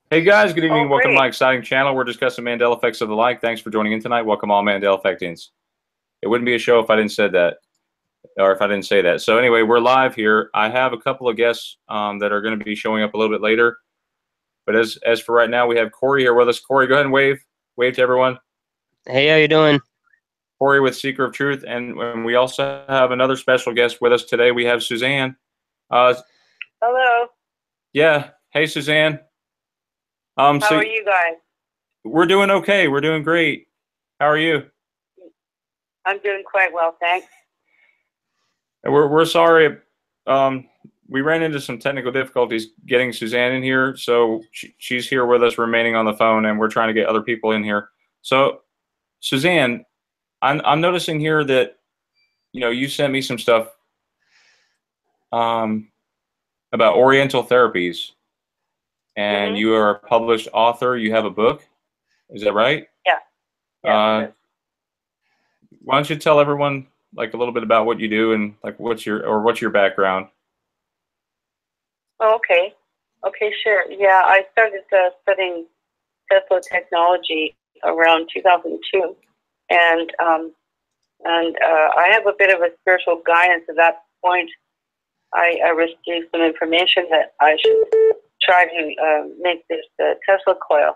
Hey guys, good evening. Oh, Welcome to my great. exciting channel. We're discussing Mandela effects of the like. Thanks for joining in tonight. Welcome all Mandela effectians. It wouldn't be a show if I didn't said that, or if I didn't say that. So anyway, we're live here. I have a couple of guests that are going to be showing up a little bit later. But as for right now, we have Corey here with us. Corey, go ahead and wave to everyone. Hey, how you doing? Corey with Seeker of Truth, and we also have another special guest with us today. We have Suzanne. Hello. Yeah. Hey, Suzanne. How are you guys? We're doing okay. We're doing great. How are you? I'm doing quite well, thanks. We're sorry. We ran into some technical difficulties getting Suzanne in here, so she's here with us, remaining on the phone, and we're trying to get other people in here. So, Suzanne, I'm noticing here that you sent me some stuff about Oriental therapies, and you are a published author. You have a book, is that right? Yeah. Yeah. Why don't you tell everyone like a little bit about what you do and like what's your background? Oh, okay. Okay, sure. Yeah, I started studying Tesla technology around 2002, and I have a bit of a spiritual guidance at that point. I received some information that I should try to make this Tesla coil.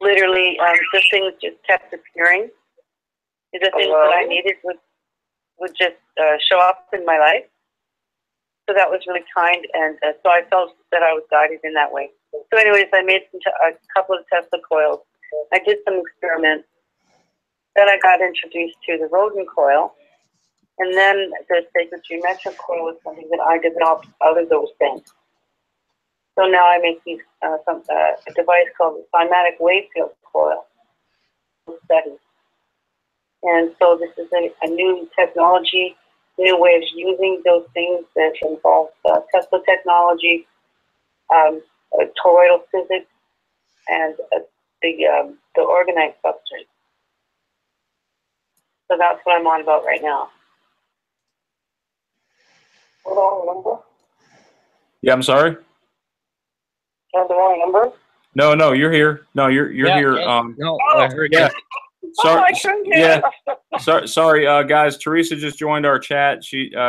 Literally, the things just kept appearing. The things that I needed would just show up in my life. So that was really kind, and so I felt that I was guided in that way. So anyways, I made a couple of Tesla coils. I did some experiments. Then I got introduced to the Rodin coil. And then the sacred geometric coil was something that I developed out of those things. So now I make these a device called the cymatic wave field coil study. And so this is a new technology, new way of using those things that involve Tesla technology, toroidal physics, and the organite substrate. So that's what I'm on about right now. Yeah, I'm sorry. The wrong number? No, you're here. No, you're here. Yeah. No, I heard yeah. Sorry. I couldn't hear. Yeah. Sorry, guys. Teresa just joined our chat.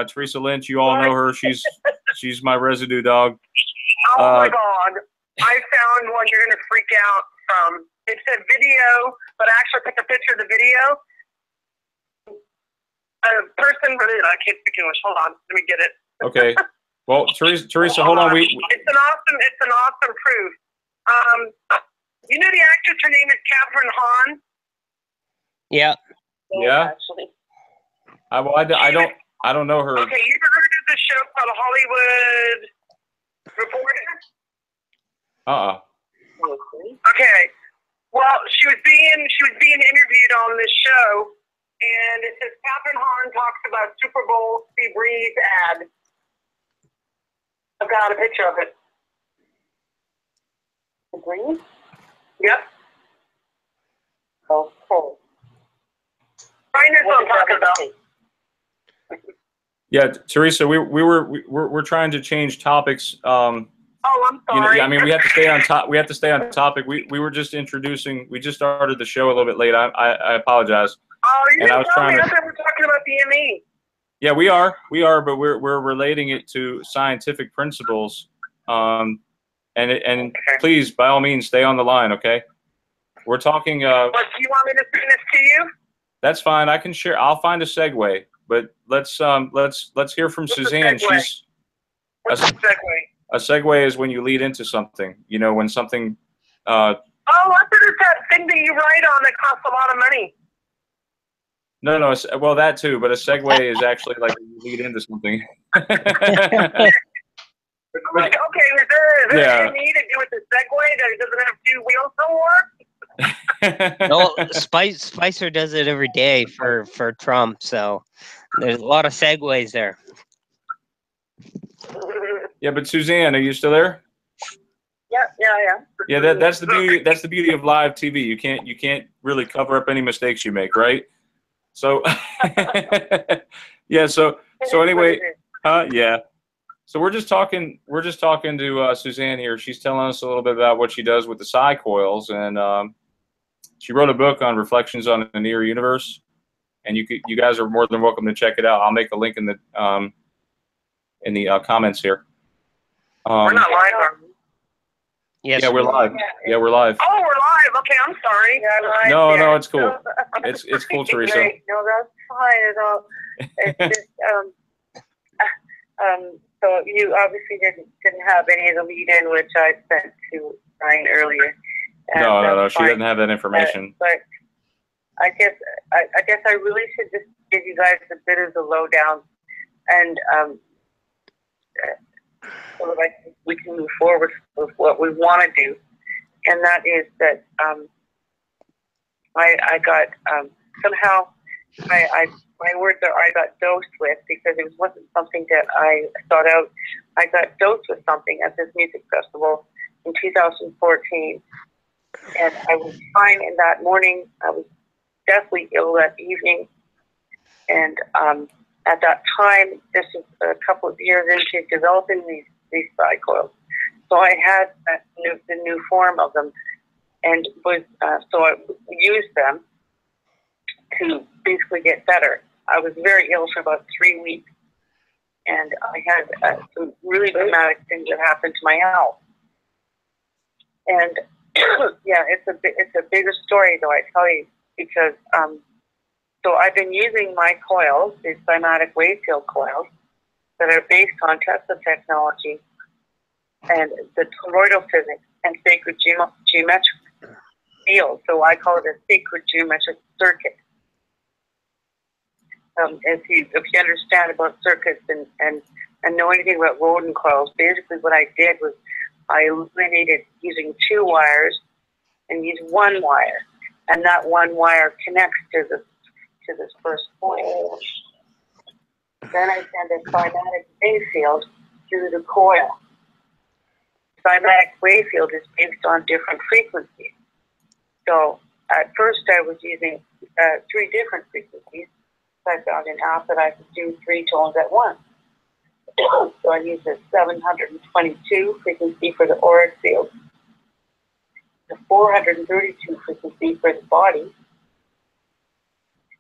Teresa Lynch. You all know her. She's my residue dog. Oh my God! I found one you're gonna freak out from. It said video, but I actually took a picture of the video. A person. I can't speak English. Hold on. Let me get it. Okay. Well, Teresa, hold on. It's an awesome proof. You know the actress, her name is Catherine Hahn? Yeah. Yeah. Actually. I don't know her. Okay, you ever heard of this show called Hollywood Reporter? Okay. Well, she was being interviewed on this show, and it says Catherine Hahn talks about Super Bowl Sea Breeze ad. I've got a picture of it. The breeze? Yep. Oh, cool. I know what I'm talking about. Yeah, Teresa, we're trying to change topics. Oh, I'm sorry. I mean, we have to stay on top. We have to stay on topic. We were just introducing. We just started the show a little bit late. I apologize. Oh, you didn't tell me. I thought we were talking about the ME. Yeah, we are, but we're relating it to scientific principles. And okay. Please, by all means, stay on the line. Okay. We're talking. But do you want me to send this to you? That's fine. I can share. I'll find a segue. But let's hear from Suzanne. What's a segue? A segue is when you lead into something. You know, when something. I thought it's that thing that you write on that costs a lot of money. No. Well, that too. But a segue is actually like when you lead into something. Like, okay, is there a need to do with the Segway that it doesn't have two wheels no more? No, Spicer does it every day for Trump, so there's a lot of segues there. Yeah, but Suzanne, are you still there? Yeah. Yeah, that's the beauty. That's the beauty of live TV. You can't really cover up any mistakes you make, right? So, yeah. So anyway, yeah. So we're just talking to Suzanne here. She's telling us a little bit about what she does with the psi coils, and she wrote a book on reflections on the near universe. And you guys are more than welcome to check it out. I'll make a link in the comments here. We're not live, are we? Yes. Yeah, we're live. Yeah, we're live. Oh, we're live. Okay, I'm sorry. Yeah, live No, there. no, it's cool. It's cool, Teresa. Great. No, that's fine at all. It's just, so you obviously didn't have any of the lead-in, which I sent to Ryan earlier. And No. She fine. doesn't have that information. But I guess I really should just give you guys a bit of the lowdown, and so that we can move forward with what we want to do. And that is that I got somehow my words are I got dosed with, because it wasn't something that I thought out. I got dosed with something at this music festival in 2014, and I was fine in that morning. I was deathly ill that evening, and at that time, this is a couple of years into developing these psi coils. So I had the new form of them, and so I used them to basically get better. I was very ill for about 3 weeks, and I had some really dramatic things that happened to my health. And yeah, it's a bigger story, though, I tell you, because so I've been using my coils, these cymatic wave field coils, that are based on Tesla technology and the toroidal physics and sacred geometric field. So I call it a sacred geometric circuit. If you understand about circuits and know anything about Rodin coils, basically what I did was I eliminated using 2 wires and used 1 wire, and that 1 wire connects to this first point. Then I send a cymatic wave field through the coil. Cymatic wave field is based on different frequencies. So at first I was using 3 different frequencies. I found an app that I could do 3 tones at once. So I used the 722 frequency for the auric field, the 432 frequency for the body,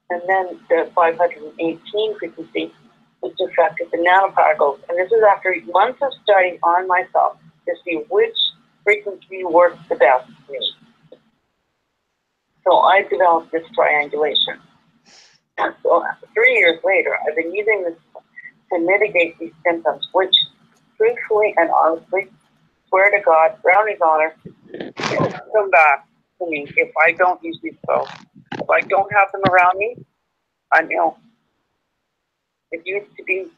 and then the 518 frequency, which affected the nanoparticles. And this is after months of study on myself to see which frequency works the best for me. So I developed this triangulation. And so 3 years later, I've been using this to mitigate these symptoms, which truthfully and honestly, swear to God, brownie's honor, come back to me if I don't use these pills. If I don't have them around me, I'm ill. It used to be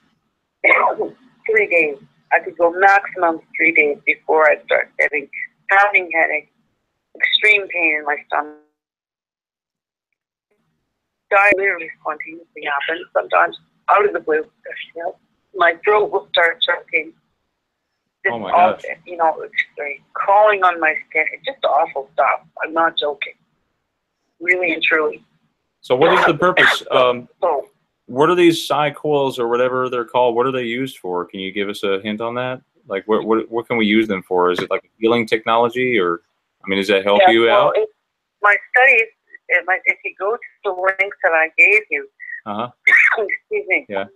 3 days. I could go maximum 3 days before I start having pounding headache, extreme pain in my stomach. Die literally spontaneously happens, sometimes out of the blue. You know, my throat will start choking. Oh my gosh. You know, it's crawling on my skin. It's just awful stuff. I'm not joking. Really and truly. So what is the purpose? So What are these psi coils or whatever they're called? What are they used for? Can you give us a hint on that? Like, what can we use them for? Is it like healing technology, or I mean, does that help you out? My studies. If you go to the links that I gave you, excuse me. Yeah.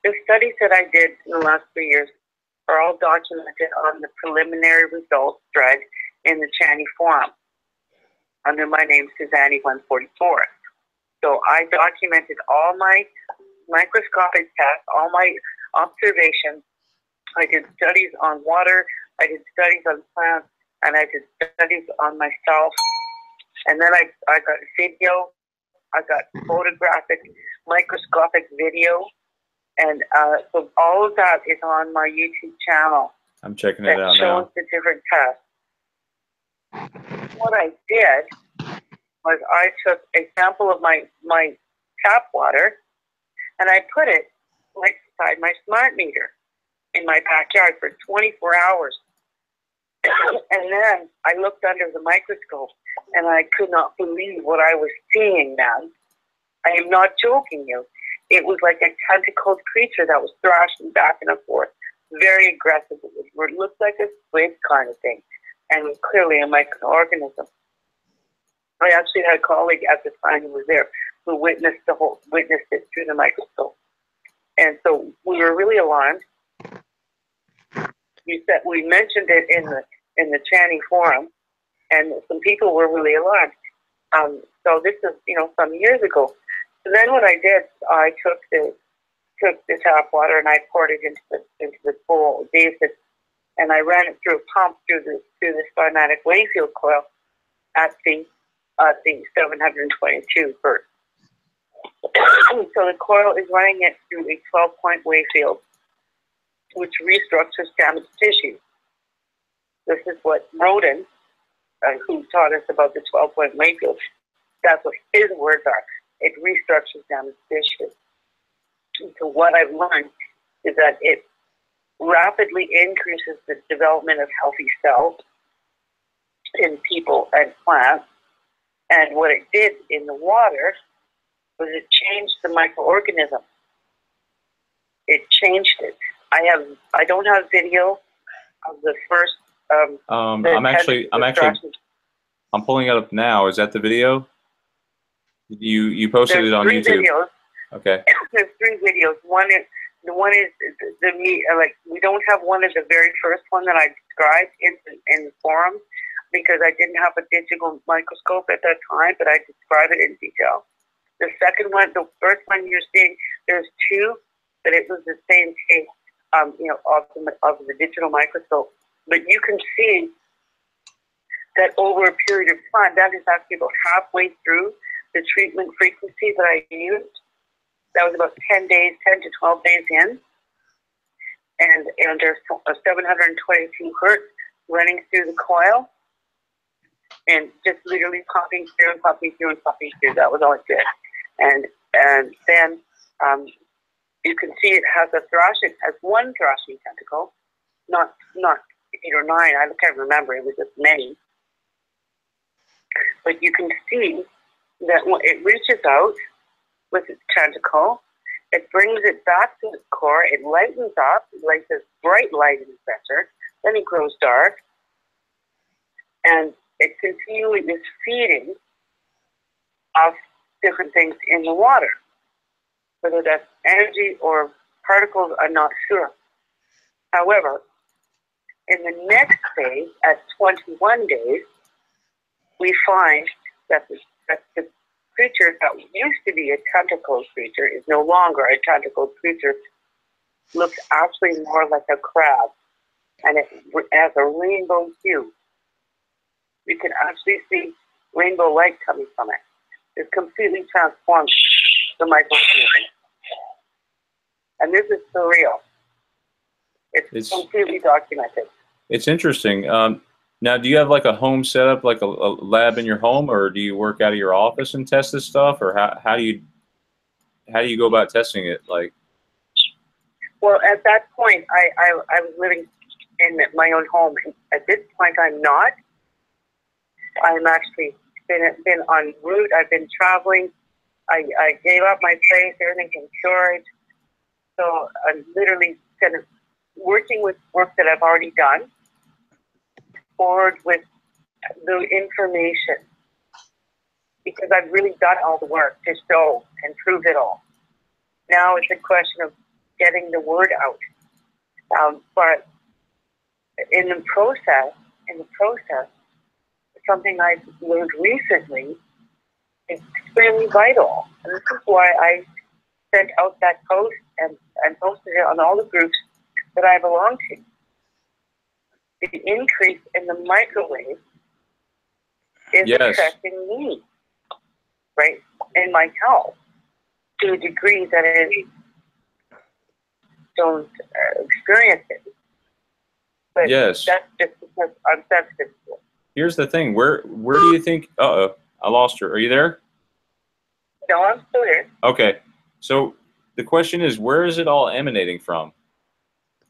The studies that I did in the last 3 years are all documented on the preliminary results thread in the Channy forum under my name, MsEman31. So I documented all my microscopic tests, all my observations. I did studies on water. I did studies on plants, and I did studies on myself. And then I got video, I got photographic, microscopic video, and so all of that is on my YouTube channel. I'm checking it out now. That shows the different tests. What I did was I took a sample of my tap water, and I put it right beside my smart meter in my backyard for 24 hours. And then I looked under the microscope, and I could not believe what I was seeing, man. I am not joking you. it was like a tentacled creature that was thrashing back and forth, very aggressive. It looked like a squid kind of thing, and was clearly a microorganism. I actually had a colleague at the time who was there who witnessed it through the microscope, and so we were really alarmed. We mentioned it in the Channing forum, and some people were really alarmed. So this is, some years ago. So then what I did, I took the tap water and I poured it into the bowl, basin, and I ran it through a pump through the cymatic wave-field coil at the 722 hertz. So the coil is running it through a 12-point wave field, which restructures damaged tissue. This is what Rodin, who taught us about the 12-point wave field, that's what his words are. It restructures damaged tissue. And so what I've learned is that it rapidly increases the development of healthy cells in people and plants. And what it did in the water was it changed the microorganism. It changed it. I don't have video of the first. I'm pulling it up now. Is that the video? You posted it on YouTube. There's 3 videos. Okay. There's 3 videos. One is we don't have one of the very first one that I described in the forum because I didn't have a digital microscope at that time, but I describe it in detail. The second one, the first one you're seeing, there's 2, but it was the same case, of the digital microscope. But you can see that over a period of time, that is actually about halfway through the treatment frequency that I used. That was about 10 to 12 days in. And there's a 722 hertz running through the coil. And just literally popping through and popping through and popping through. That was all it did. And then you can see it has one thrashing tentacle, not 8 or 9. I can't remember. It was just many. But you can see that when it reaches out with its tentacle, it brings it back to its core. It lightens up, like this bright light in the center. Then it grows dark, and it continually is feeding off different things in the water. Whether that's energy or particles, I'm not sure. However, in the next phase, at 21 days, we find that the creature that used to be a tentacled creature is no longer a tentacled creature. Looks actually more like a crab, and it has a rainbow hue. You can actually see rainbow light coming from it. It's completely transformed the microorganism. And this is surreal. It's completely documented. It's interesting. Now, do you have like a home setup, like a lab in your home, or do you work out of your office and test this stuff, or how do you go about testing it? Like, well, at that point, I was living in my own home. At this point, I'm not. I'm actually been en route. I've been traveling. I gave up my place, everything's in storage. So I'm literally kind of working with work that I've already done, forward with the information, because I've really done all the work to show and prove it all. Now it's a question of getting the word out. But in the process, something I've learned recently is extremely vital. And this is why I sent out that post and posted it on all the groups that I belong to. The increase in the microwave is affecting me, right, in my health, to a degree that I don't experience it. But yes, that's just because I'm sensitive to it. Here's the thing. Where do you think? Uh-oh, I lost her. Are you there? No, I'm still here. Okay. So the question is, where is it all emanating from?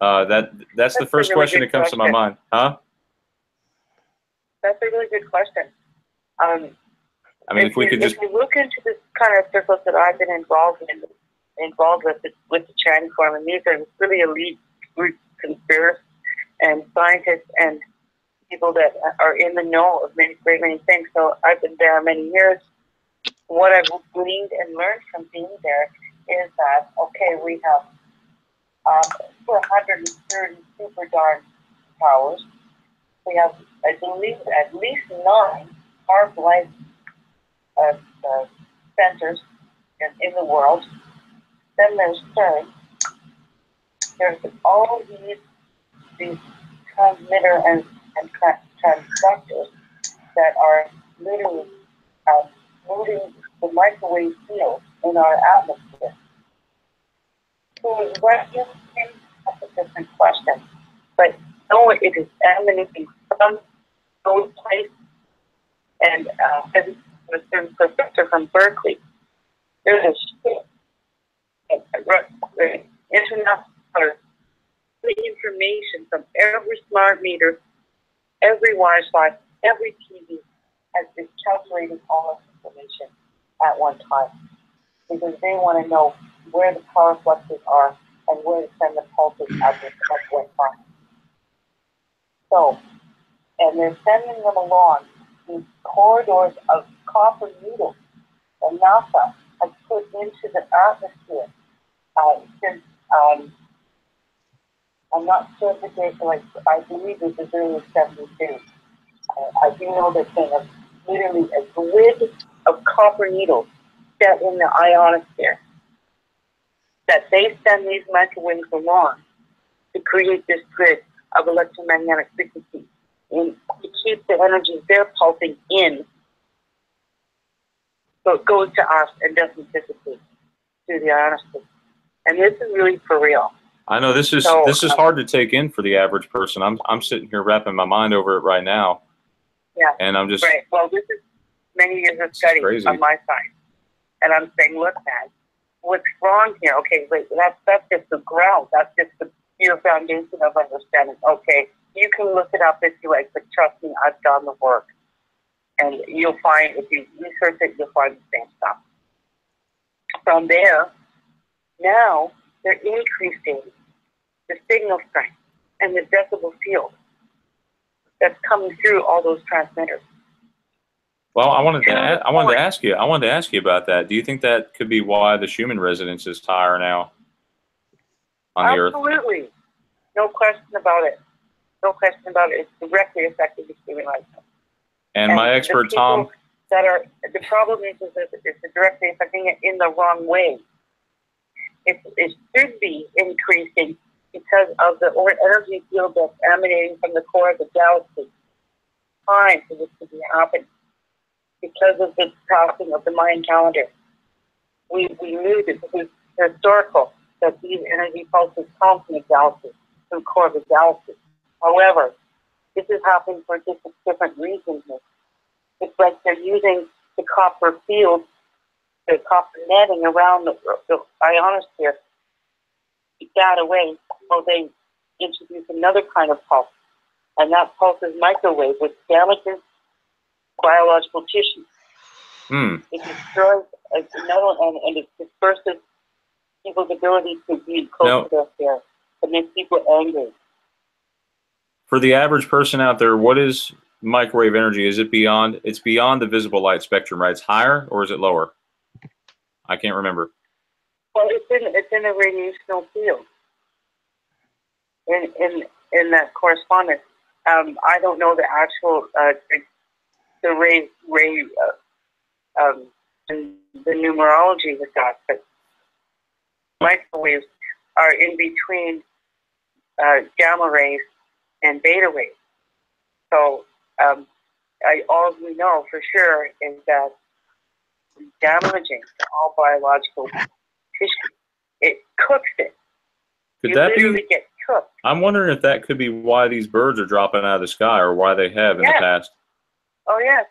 That's the first question that comes to my mind. Huh? That's a really good question. I mean, if we could just... If you look into this kind of circles that I've been involved in involved with the Chan Forum, and these are really elite group conspiracists and scientists and people that are in the know of many things. So I've been there many years. What I've gleaned and learned from being there is that, okay, we have 430 super dark towers. We have, I believe, at least 9 half-life centers in the world. Then there's CERN. There's all these transmitter and transductors that are literally moving the microwave field in our atmosphere. So what you think, that's a different question. But no, it is emanating from those places. And as a certain professor from Berkeley, there's a shift. International the information from every smart meter, every Wi-Fi, every TV has been calculating all of this information at one time, because they want to know where the power fluxes are and where to send the pulses at one time. So, and they're sending them along these corridors of copper needles that NASA has put into the atmosphere since I'm not sure the date, like I believe it's as early as 72. I do know that they have literally a grid of copper needles set in the ionosphere that they send these microwaves along to create this grid of electromagnetic frequency and to keep the energy they're pulsing in so it goes to us and doesn't dissipate through the ionosphere. And this is really for real. I know this is hard to take in for the average person. I'm sitting here wrapping my mind over it right now. Yeah. And I'm just right. Well, this is many years of study on my side, and I'm saying, look, man, what's wrong here? Okay, wait, that's just the ground. That's just the pure foundation of understanding. Okay, you can look it up if you like, but trust me, I've done the work, and you'll find if you research it, you'll find the same stuff. From there, now they're increasing the signal strength and the decibel field that's coming through all those transmitters. Well, I wanted to ask you about that. Do you think that could be why the Schumann resonance is higher now on the Earth? Absolutely, no question about it. No question about it. It's directly affecting the human life. And my expert Tom, the problem is that it's directly affecting it in the wrong way. It should be increasing because of the energy field that's emanating from the core of the galaxy. Time for this to be happening because of the passing of the Mayan calendar. We knew that this is historical, that these energy pulses come from the galaxy, from the core of the galaxy. However, this is happening for different reasons. It's like they're using the copper field, the copper netting around the ionosphere, keep that away, so they introduce another kind of pulse. And that pulse is microwave, which damages biological tissue. It destroys metal and it disperses people's ability to be close to their spirit. It makes people angry. For the average person out there, what is microwave energy? Is it beyond? It's beyond the visible light spectrum, right? It's higher, or is it lower? I can't remember. Well, it's in a radiational field. In that correspondence, I don't know the actual the ray and the numerology with that, but microwaves are in between gamma rays and beta rays. So all we know for sure is that it's damaging to all biological tissue. It cooks it. Could that literally get cooked. I'm wondering if that could be why these birds are dropping out of the sky, or why they have in the past. Oh, yes.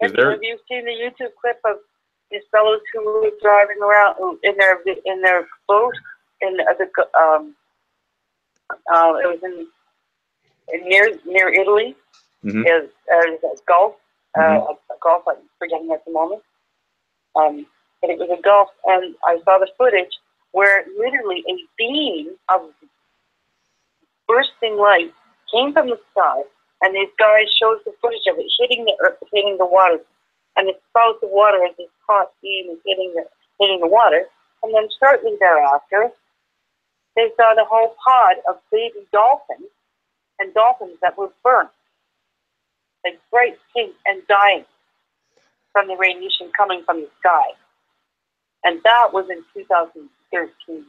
Have you seen the YouTube clip of these fellows who were driving around in their boat it was near Italy. There's a Gulf, a Gulf I'm forgetting at the moment. But it was a Gulf, and I saw the footage, where literally a beam of bursting light came from the sky, and these guys showed the footage of it hitting the earth, hitting the water, and the spouts of water as this hot beam is hitting the water. And then shortly thereafter, they saw the whole pod of baby dolphins and dolphins that were burnt, like bright pink and dying from the radiation coming from the sky. And that was in 2013.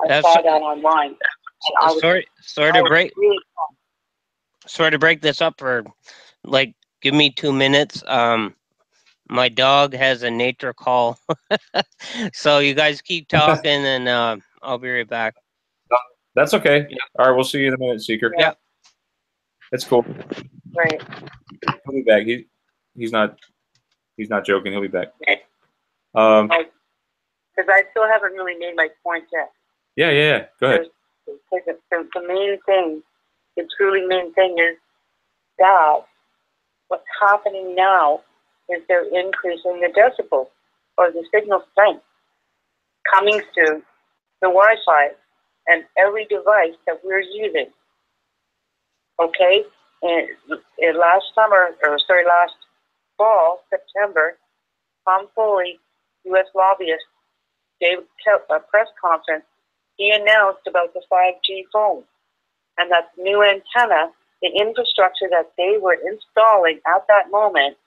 I saw that online. Sorry to break this up for, like, give me 2 minutes. My dog has a nature call. So you guys keep talking, and I'll be right back. That's okay. Yeah. All right, we'll see you in a minute, Seeker. Yeah. It's cool. Right. He'll be back. He's not joking. He'll be back. Because I still haven't really made my point yet. Yeah. Go ahead. The main thing, the truly main thing is that what's happening now is they're increasing the decibels or the signal strength coming through the Wi-Fi and every device that we're using. Okay? And last fall, September, Tom Foley, U.S. lobbyist, gave a press conference. He announced about the 5G phone and that new antenna, the infrastructure that they were installing at that moment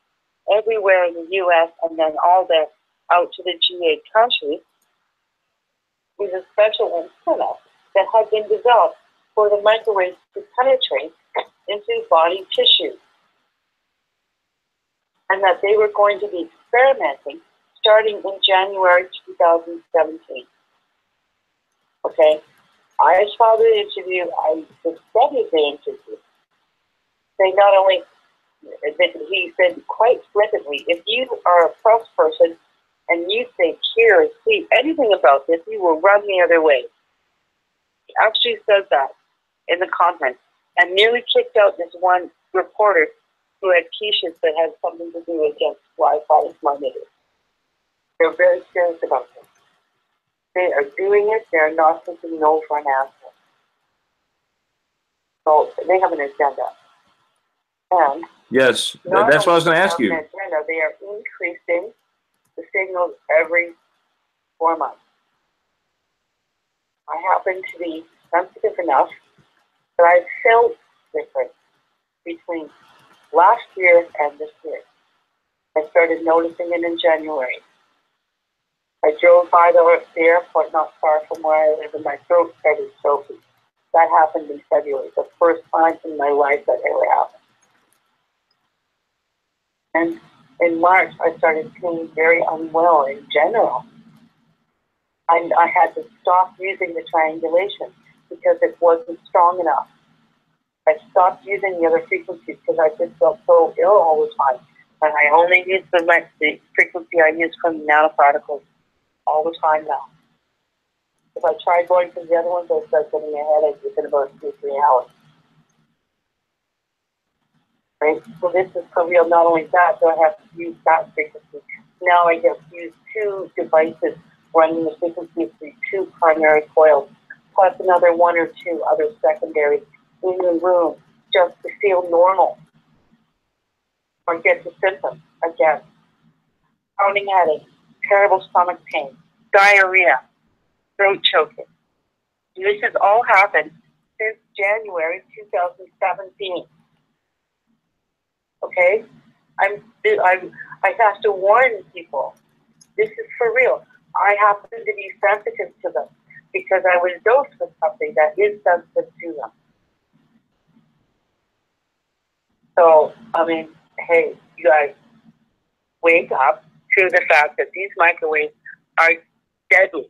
everywhere in the U.S. and then all the out to the G8 countries was a special antenna that had been developed for the microwaves to penetrate into body tissue. And that they were going to be experimenting starting in January 2017. Okay? I saw the interview, I studied the interview. They not only, he said quite flippantly, if you are a press person and you think, hear, see anything about this, you will run the other way. He actually said that in the conference and nearly kicked out this one reporter who had quiches that had something to do against Wi-Fi and smart meters. They're very serious about this. They are doing it. They're not taking no for an answer. So they have an agenda. And yes, that's what I was going to ask you. Agenda, they are increasing the signals every 4 months. I happen to be sensitive enough that I felt different between last year and this year. I started noticing it in January. I drove by the airport not far from where I live and my throat started choking. That happened in February, the first time in my life that ever happened. And in March, I started feeling very unwell in general. And I had to stop using the triangulation because it wasn't strong enough. I stopped using the other frequencies because I just felt so ill all the time. And I only used the frequency I use from nanoparticles all the time now. If I tried going to the other ones, I'd start getting a headache within about 2-3 hours. Right? So this is for real. Not only that, so I have to use that frequency. Now I get to use 2 devices running the frequency through 2 primary coils, plus another 1 or 2 other secondaries in the room just to feel normal or get the symptoms again. Pounding headache, terrible stomach pain, diarrhea, throat choking. And this has all happened since January 2017. Okay? I have to warn people. This is for real. I happen to be sensitive to them because I was dosed with something that is sensitive to them. So, I mean, hey, you guys, wake up to the fact that these microwaves are deadly.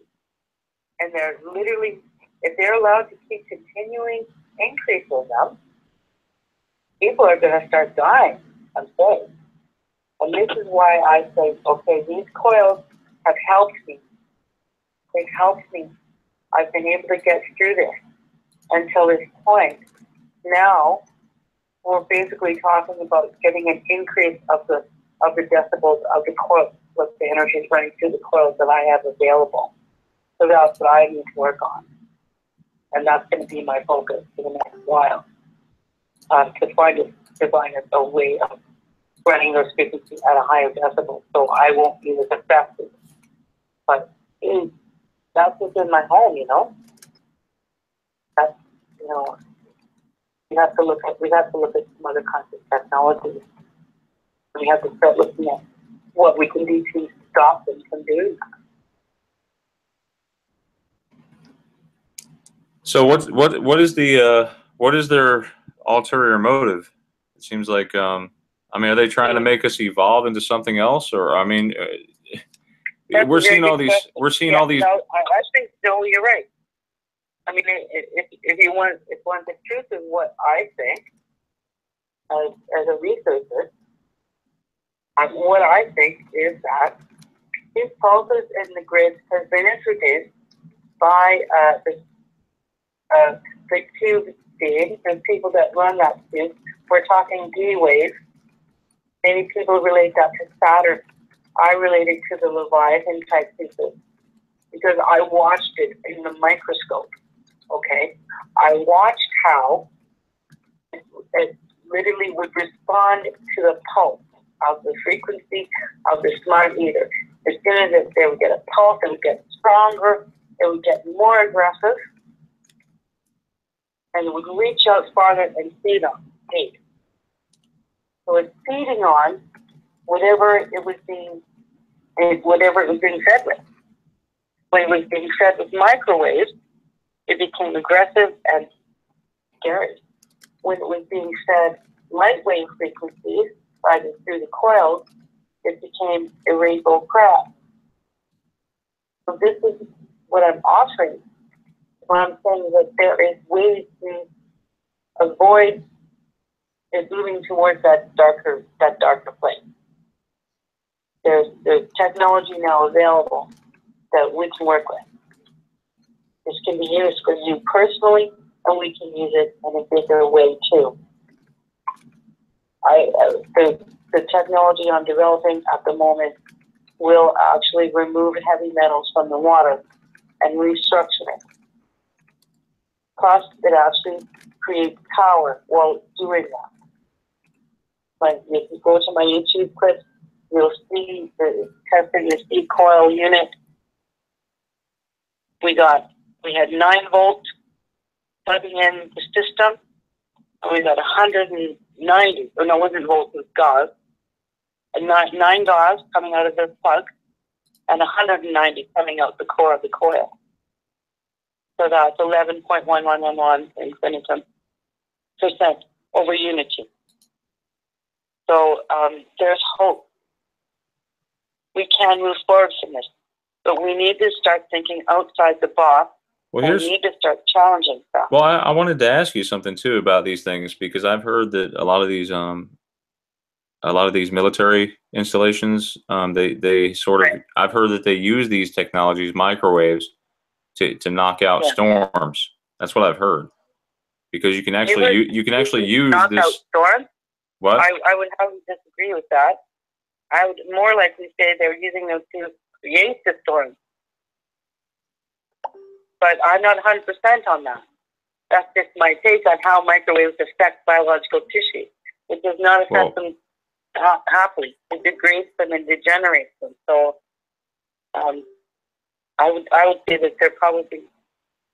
And they're literally, if they're allowed to keep continuing increasing them, people are going to start dying. I'm saying. And this is why I say, okay, these coils have helped me. They've helped me. I've been able to get through this until this point. Now, we're basically talking about getting an increase of the decibels of the coils, with the energy running through the coils that I have available. So that's what I need to work on. And that's going to be my focus for the next while. To find a way of running those frequencies at a higher decibel so I won't be as affected. But that's within my home, you know? That's, you know, we have to look at some other kinds of technologies. We have to start looking at what we can do to stop them from doing that. So what is their ulterior motive? It seems like I mean, are they trying to make us evolve into something else, or I mean, we're seeing all these. We're seeing all these. No, I think no. You're right. I mean, if you want the truth of what I think as a researcher, what I think is that these pulses in the grid has been introduced by the tube being and people that run that tube. We're talking D wave. Many people relate that to Saturn. I relate it to the Leviathan type pieces because I watched it in the microscope. Okay, I watched how it literally would respond to the pulse of the frequency of the smart meter. As soon as they would get a pulse, it would get stronger, it would get more aggressive, and it would reach out farther and feed. So it's feeding on whatever it was being fed with. When it was being fed with microwaves, it became aggressive and scary. When it was being fed light wave frequencies, either through the coils, it became a rainbow crab. So this is what I'm offering. What I'm saying is that there is ways to avoid it moving towards that darker place. There's technology now available that we can work with. This can be used for you personally, and we can use it in a bigger way too. The technology I'm developing at the moment will actually remove heavy metals from the water and restructure it. Plus, it actually creates power while doing that. Like if you go to my YouTube clips, you'll see the testing this E-coil unit. We had 9 volts plugging in the system, and we got 190. Oh no, it wasn't volts, it was gauze. And 9 gauze coming out of the plug, and 190 coming out the core of the coil. So that's 11.1111 infinitum % over unity. So there's hope. We can move forward from this, but we need to start thinking outside the box. Well, we need to start challenging stuff. Well, I wanted to ask you something too about these things, because I've heard that a lot of these military installations, they sort of, I've heard that they use these technologies, microwaves, to knock out storms. That's what I've heard, because you can actually use knock this. Out storms? What? I would have to disagree with that. I would more likely say they're using them to create the storms. But I'm not 100% on that. That's just my take on how microwaves affect biological tissue. It does not affect them happily. It degrades them and degenerates them. So I would say that they're probably,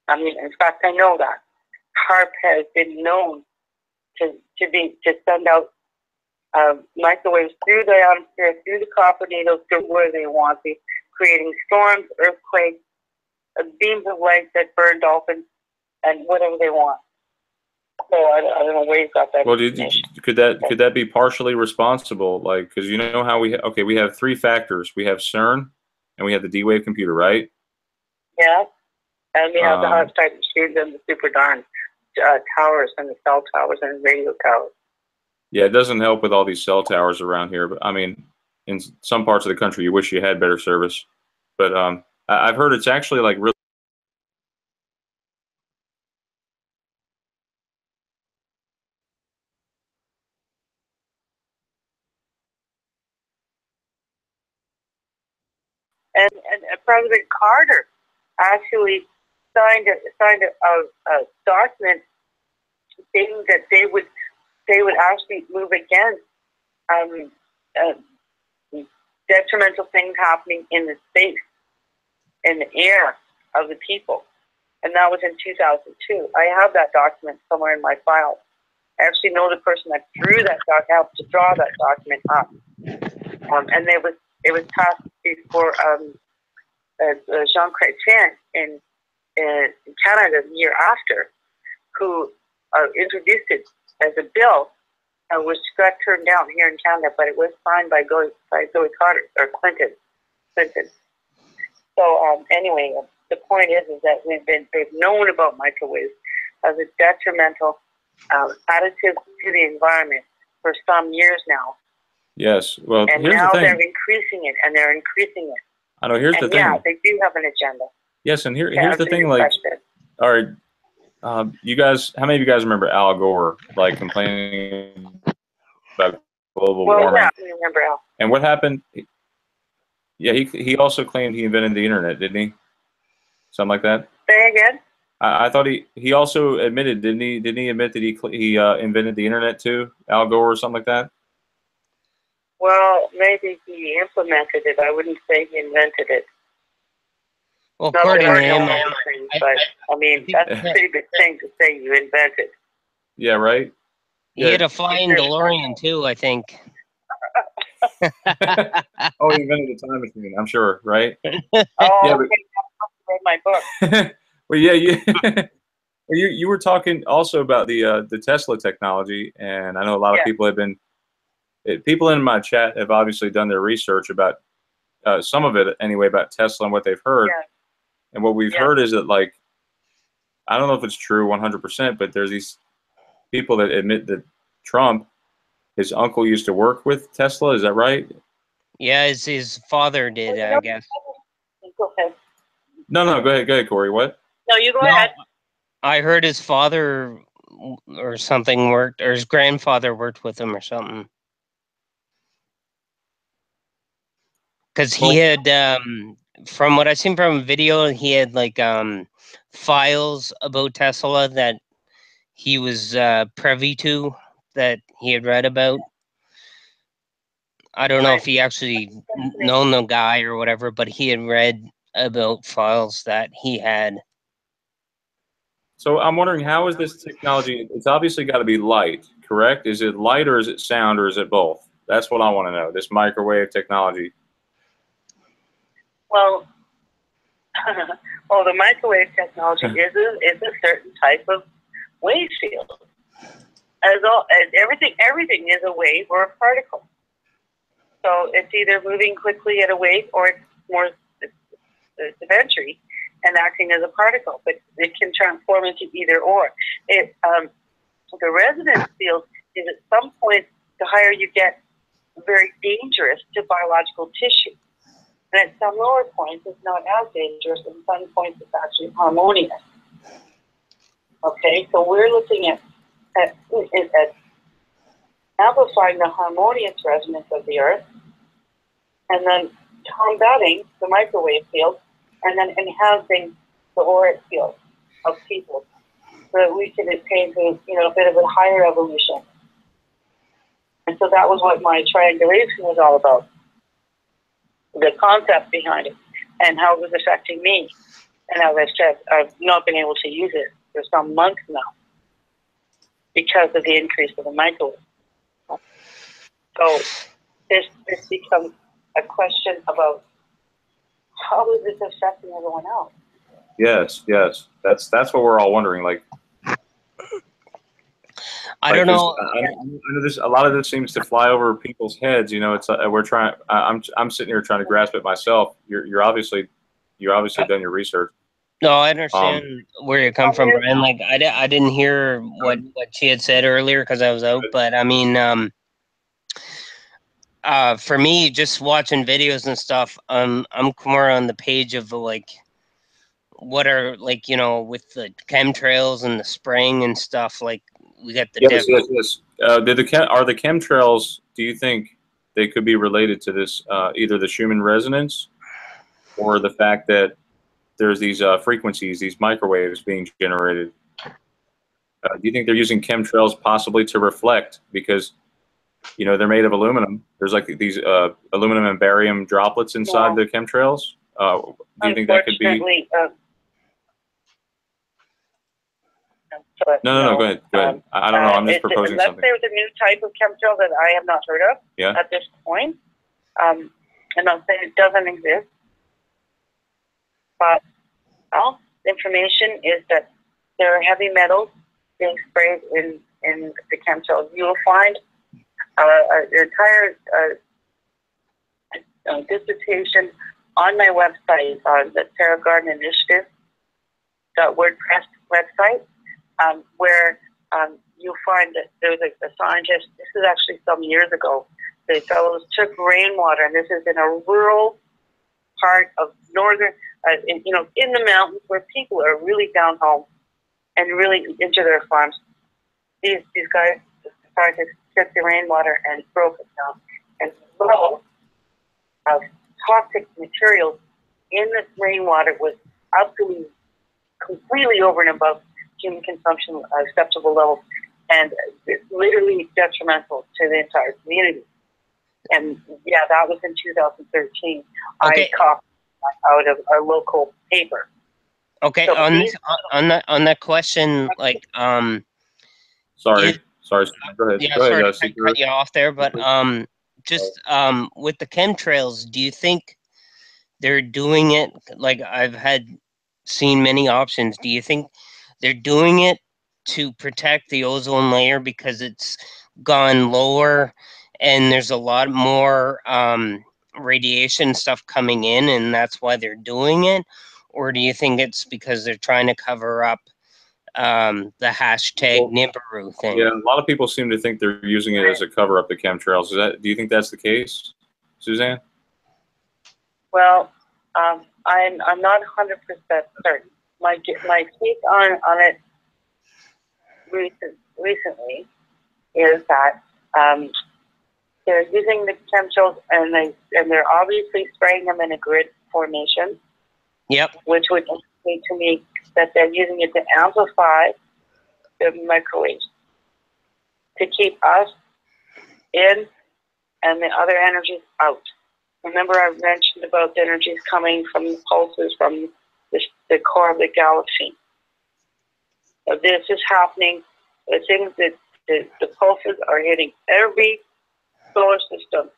I mean, in fact, I know that HAARP has been known to send out microwaves through the atmosphere, through the copper needles to where they want to, creating storms, earthquakes, beams of light that burn dolphins, and whatever they want. So I don't know where you got that. Well, could that be partially responsible? Like, because you know how we have 3 factors. We have CERN, and we have the D-Wave computer, right? Yeah, and we have the hot-type machines and the super darn towers and the cell towers and radio towers. Yeah, it doesn't help with all these cell towers around here, but I mean, in some parts of the country, you wish you had better service. But I've heard it's actually like really. And President Carter actually signed a document stating that they would actually move against detrimental things happening in the space, in the air of the people. And that was in 2002. I have that document somewhere in my files. I actually know the person that drew that document, helped to draw that document up. And it was passed before Jean Chrétien in Canada the year after, who introduced it as a bill, which got turned down here in Canada, but it was signed by Zoe Carter, or Clinton. So anyway, the point is that they've known about microwaves as a detrimental additive to the environment for some years now. Yes. Well, and here's now the thing. they're increasing it, and they're increasing it. I know. Here's the thing. Yeah, they do have an agenda. Yes, and here's the thing. Like, all right, you guys, how many of you guys remember Al Gore, like, complaining about global warming? Yeah, we remember Al. And what happened? Yeah, he also claimed he invented the internet, didn't he? Something like that. Say again. I thought he also admitted, didn't he? Didn't he admit that he invented the internet too, Al Gore, or something like that? Well, maybe he implemented it. I wouldn't say he invented it. Well, according to him, but I mean, that's a pretty good thing to say you invented. Yeah, right. He had a flying DeLorean too, I think. Oh, he invented the time machine, I'm sure, right? Oh, yeah, okay. I read my book. Well, yeah, you were talking also about the Tesla technology, and I know a lot of people have been. People in my chat have obviously done their research about some of it anyway about Tesla and what they've heard. Yeah. And what we've heard is that, like, I don't know if it's true 100%, but there's these people that admit that Trump, his uncle, used to work with Tesla. Is that right? Yeah, his father did, I guess. Go ahead. No, go ahead, Corey. What? No, you go ahead. I heard his father or something worked, or his grandfather worked with him or something. Because he had, from what I've seen from a video, he had like files about Tesla that he was privy to, that he had read about. I don't know if he actually known the guy or whatever, but he had read about files that he had. So I'm wondering, how is this technology? It's obviously got to be light, correct? Is it light, or is it sound, or is it both? That's what I want to know. This microwave technology. Well, the microwave technology is a certain type of wave field. As everything is a wave or a particle. So it's either moving quickly at a wave, or it's more sedimentary and acting as a particle. But it can transform into either or. The resonance field is at some point, the higher you get, very dangerous to biological tissue. And at some lower points, it's not as dangerous. At some points, it's actually harmonious. Okay, so we're looking at amplifying the harmonious resonance of the Earth, and then combating the microwave field, and then enhancing the auric field of people, so that we can attain to, a bit of a higher evolution. And so that was what my triangulation was all about. The concept behind it and how it was affecting me. And as I said, I've not been able to use it for some months now because of the increase of the microwave. So this becomes a question about how is this affecting everyone else? Yes. That's what we're all wondering. Like, I don't know. I know this. A lot of this seems to fly over people's heads. It's we're trying. I'm sitting here trying to grasp it myself. You're obviously done your research. No, I understand where you come from, Brian. Like, I didn't hear what she had said earlier because I was out. But I mean, for me, just watching videos and stuff, I'm more on the page of like what are, like, with the chemtrails and the spraying and stuff. Like, we got the yes. Are the chemtrails? Do you think they could be related to this, either the Schumann resonance, or the fact that there's these frequencies, these microwaves being generated. Do you think they're using chemtrails possibly to reflect? Because, you know, they're made of aluminum. There's like these aluminum and barium droplets inside the chemtrails. Do you think that could be? No, go ahead. Go ahead. I don't know. I'm just proposing unless something. There's a new type of chemtrail that I have not heard of at this point. I'm not saying it doesn't exist, but the information is that there are heavy metals being sprayed in the chemtrails. You will find an entire dissertation on my website, on the Terra Garden Initiative .wordpress website, where you'll find that there was a scientist. This is actually some years ago. The fellows took rainwater, and this is in a rural part of northern, in the mountains where people are really down home and really into their farms. These guys, the scientists, took the rainwater and broke it down, and the level of toxic materials in this rainwater was absolutely, completely over and above human consumption acceptable levels, and it's literally detrimental to the entire community. And yeah, that was in 2013. Okay. I copied out of our local paper. Okay, So on that question, like Sorry. Go ahead. Yeah, Go sorry ahead, to cut you off there, but just with the chemtrails, do you think they're doing it? Like, I've seen many options. Do you think they're doing it to protect the ozone layer because it's gone lower and there's a lot more radiation stuff coming in, and that's why they're doing it? Or do you think it's because they're trying to cover up the hashtag Nibiru thing? Yeah, a lot of people seem to think they're using it as a cover up the chemtrails. Do you think that's the case, Suzanne? Well, I'm not 100% certain. My take on it recently is that they're using the chemtrails, and they're obviously spraying them in a grid formation. Yep. Which would indicate to me that they're using it to amplify the microwaves to keep us in and the other energies out. Remember, I mentioned about the energies coming from the pulses from the core of the galaxy. So this is happening. The things that the pulses are hitting every solar system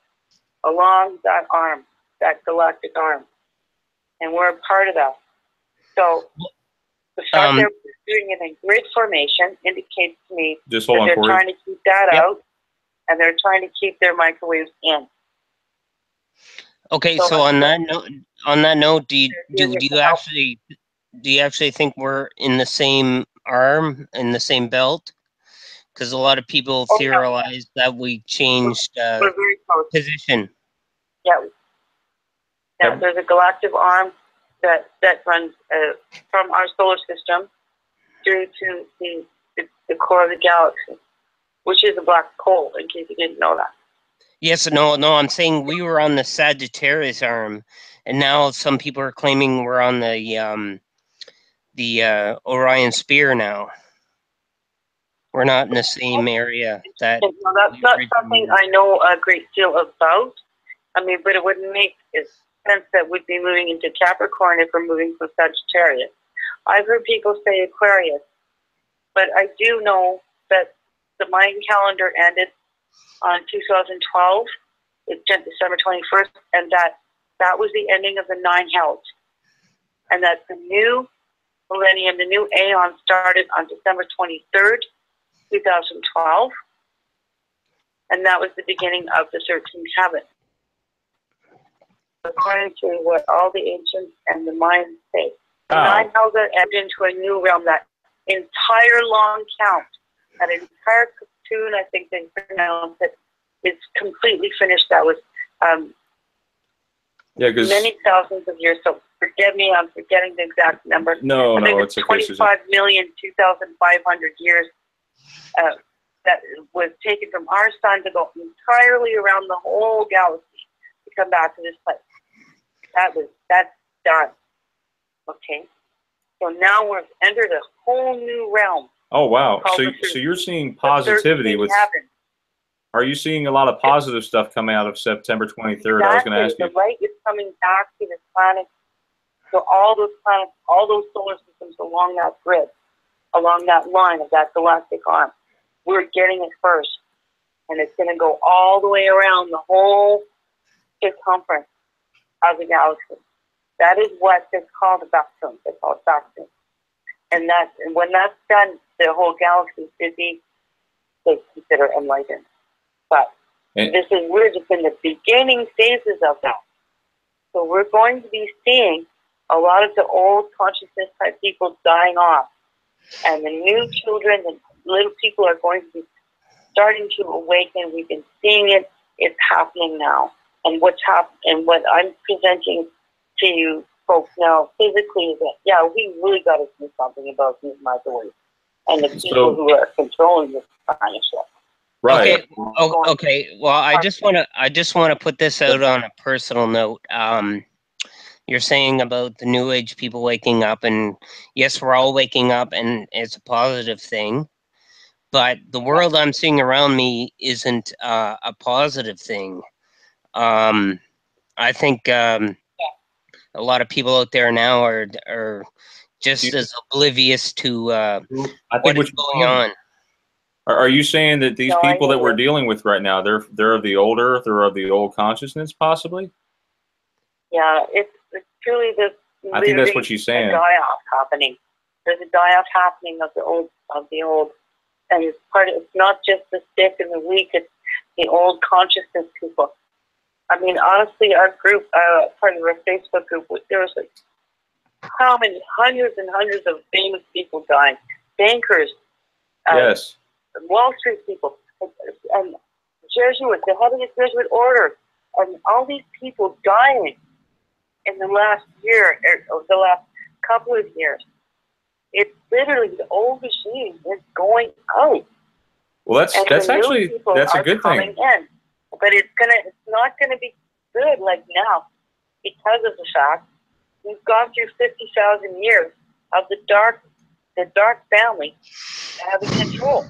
along that arm, that galactic arm. And we're a part of that. So the fact they're doing it in grid formation indicates to me that they're trying to keep that out, and they're trying to keep their microwaves in. Okay, so on that note, do you actually think we're in the same arm, in the same belt? Because a lot of people theorize that we changed position. Yeah. Yeah, there's a galactic arm that runs from our solar system through to the core of the galaxy, which is a black hole, in case you didn't know that. Yes, no, I'm saying we were on the Sagittarius arm, and now some people are claiming we're on the Orion Spear now. We're not in the same area. That's not something I know a great deal about. I mean, but it wouldn't make sense that we'd be moving into Capricorn if we're moving from Sagittarius. I've heard people say Aquarius, but I do know that the Mayan calendar ended on 2012. It's December 21st, and that was the ending of the 9 hells. And that the new millennium, the new aeon, started on December 23rd, 2012, and that was the beginning of the 13th heaven. According to what all the ancients and the Mayans say, the 9 hells are entered into a new realm. That entire long count, that entire cartoon, I think they pronounced it, is completely finished. That was many thousands of years. So forgive me, I'm forgetting the exact number. No, I think it's okay, 25,002,500 years that was taken from our sun to go entirely around the whole galaxy to come back to this place. That's done. Okay, so now we've entered a whole new realm. Oh wow! called So the so truth. you're seeing The third positivity stage with. heaven. Are you seeing a lot of positive stuff coming out of September 23rd? I was going to ask you. The light is coming back to the planet. So all those planets, all those solar systems along that grid, along that line of that galactic arm, we're getting it first. And it's going to go all the way around the whole circumference of the galaxy. That is what is called a vacuum. It's called vacuum. And when that's done, the whole galaxy should be, they consider enlightened. But we're just in the beginning phases of that. So we're going to be seeing a lot of the old consciousness type people dying off. And the new children and little people are going to be starting to awaken. We've been seeing it. It's happening now. And what I'm presenting to you folks now physically is that, yeah, we really got to do something about these microwaves and the people who are controlling this kind of stuff. Right. Okay. Oh, okay. Well, I just want to put this out on a personal note. You're saying about the New Age people waking up, and yes, we're all waking up, and it's a positive thing. But the world I'm seeing around me isn't a positive thing. I think a lot of people out there now are just as oblivious to what is going on. Are you saying that these people that we're dealing with right now, they're of the old earth or of the old consciousness, possibly? Yeah, it's truly this. I think that's what she's saying. A die-off happening. There's a die-off happening of the old, and it's not just the sick and the weak. It's the old consciousness people. I mean, honestly, our group, part of our Facebook group, there was how many hundreds and hundreds of famous people dying, bankers, yes, Wall Street people, and Jesuits, the head of the Jesuit order, and all these people dying in the last year, or the last couple of years. It's literally the old regime is going out. Well, that's a good thing. In. But it's not gonna be good like now, because of the fact we've gone through 50,000 years of the dark family having control.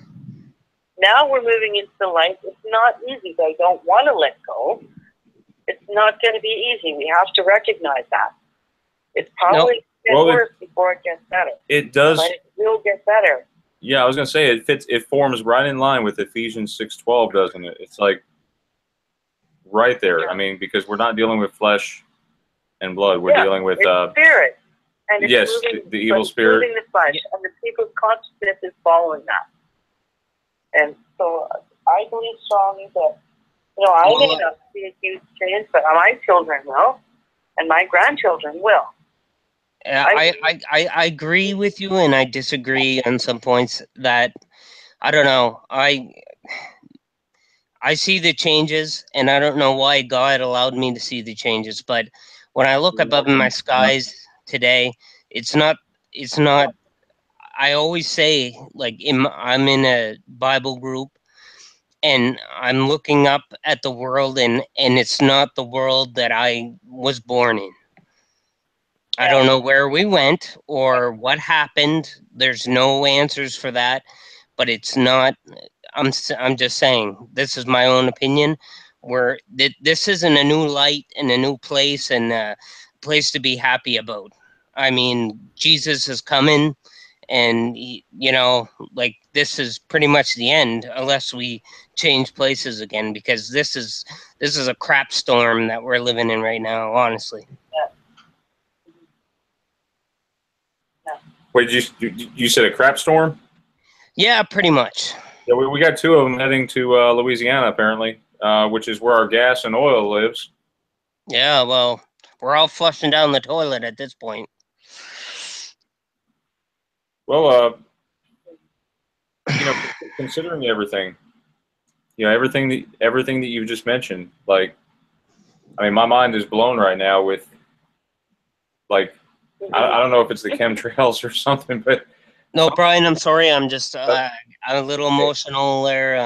Now we're moving into the light. It's not easy. They don't want to let go. It's not going to be easy. We have to recognize that. It's probably get worse before it gets better. It does. But it will get better. Yeah, I was going to say it forms right in line with Ephesians 6:12, doesn't it? It's like right there. Yeah. I mean, because we're not dealing with flesh and blood. We're dealing with spirit. And it's the evil spirit. Moving the flesh, and the people's consciousness is following that. And so I believe strongly that, I may not see a huge change, but my children will, and my grandchildren will. I agree with you, and I disagree on some points that, I don't know, I see the changes, and I don't know why God allowed me to see the changes, but when I look above in my skies today, it's not, I always say, like, I'm in a Bible group, and I'm looking up at the world, and it's not the world that I was born in. I don't know where we went or what happened. There's no answers for that, but it's not, I'm just saying, this is my own opinion, where this isn't a new light and a new place and a place to be happy about. I mean, Jesus is coming, and like, this is pretty much the end unless we change places again, because this is a crap storm that we're living in right now, honestly. Wait, you said a crap storm? Yeah, pretty much. Yeah, we got two of them heading to Louisiana, apparently, which is where our gas and oil lives. Yeah, well, we're all flushing down the toilet at this point. Well, considering everything, everything that you've just mentioned, like, I mean, my mind is blown right now with, like, I don't know if it's the chemtrails or something, but no, Brian, I'm sorry, I'm just I'm a little emotional there.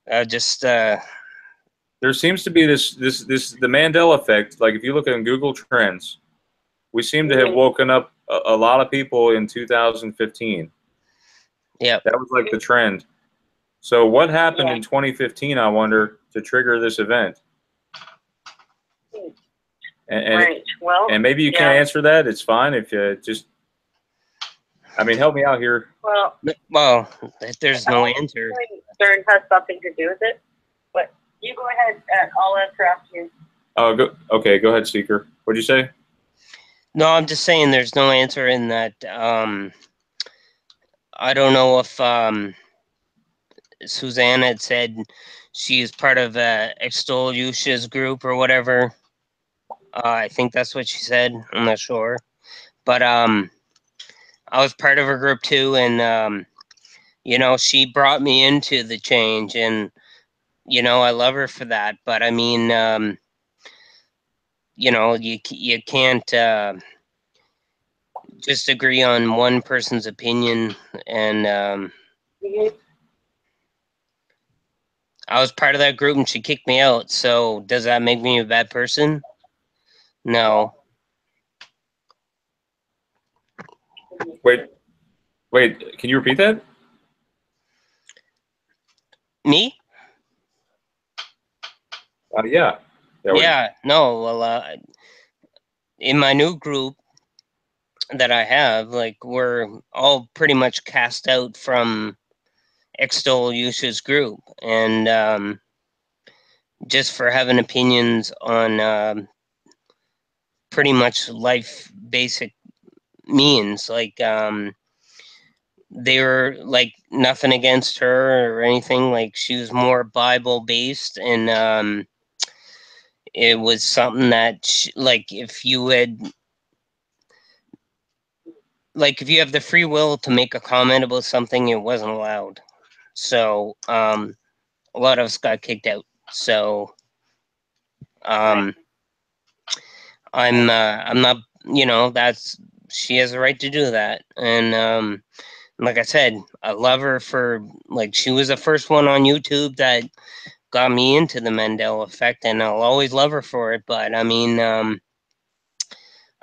There seems to be this the Mandela effect. Like, if you look at Google Trends, we seem to have woken up a lot of people in 2015. Yeah. That was like the trend. So what happened in 2015, I wonder, to trigger this event? And, right. Well, and maybe you can't answer that. It's fine if you just, I mean, help me out here. Well, there's no answer. CERN has something to do with it, but you go ahead and I'll answer after you. Oh, okay, go ahead, Seeker. What'd you say? No, I'm just saying there's no answer in that. I don't know if Suzanne had said she is part of Extol Yusha's group or whatever. I think that's what she said. I'm not sure. But I was part of her group too, and you know, she brought me into the change, and you know, I love her for that. But I mean, you know, you can't just agree on one person's opinion. And I was part of that group, and she kicked me out. So does that make me a bad person? No. Wait, can you repeat that? Me? Yeah. Yeah, no, well, in my new group that I have, like, we're all pretty much cast out from Extol Yusha's group, and just for having opinions on pretty much life basic means, like, they were like nothing against her or anything, like she was more Bible based, and it was something that like if you had if you have the free will to make a comment about something, it wasn't allowed. So a lot of us got kicked out. So I'm not, you know, that's, she has a right to do that. And like I said, I love her for, like, she was the first one on YouTube that got me into the Mandela effect, and I'll always love her for it. But I mean,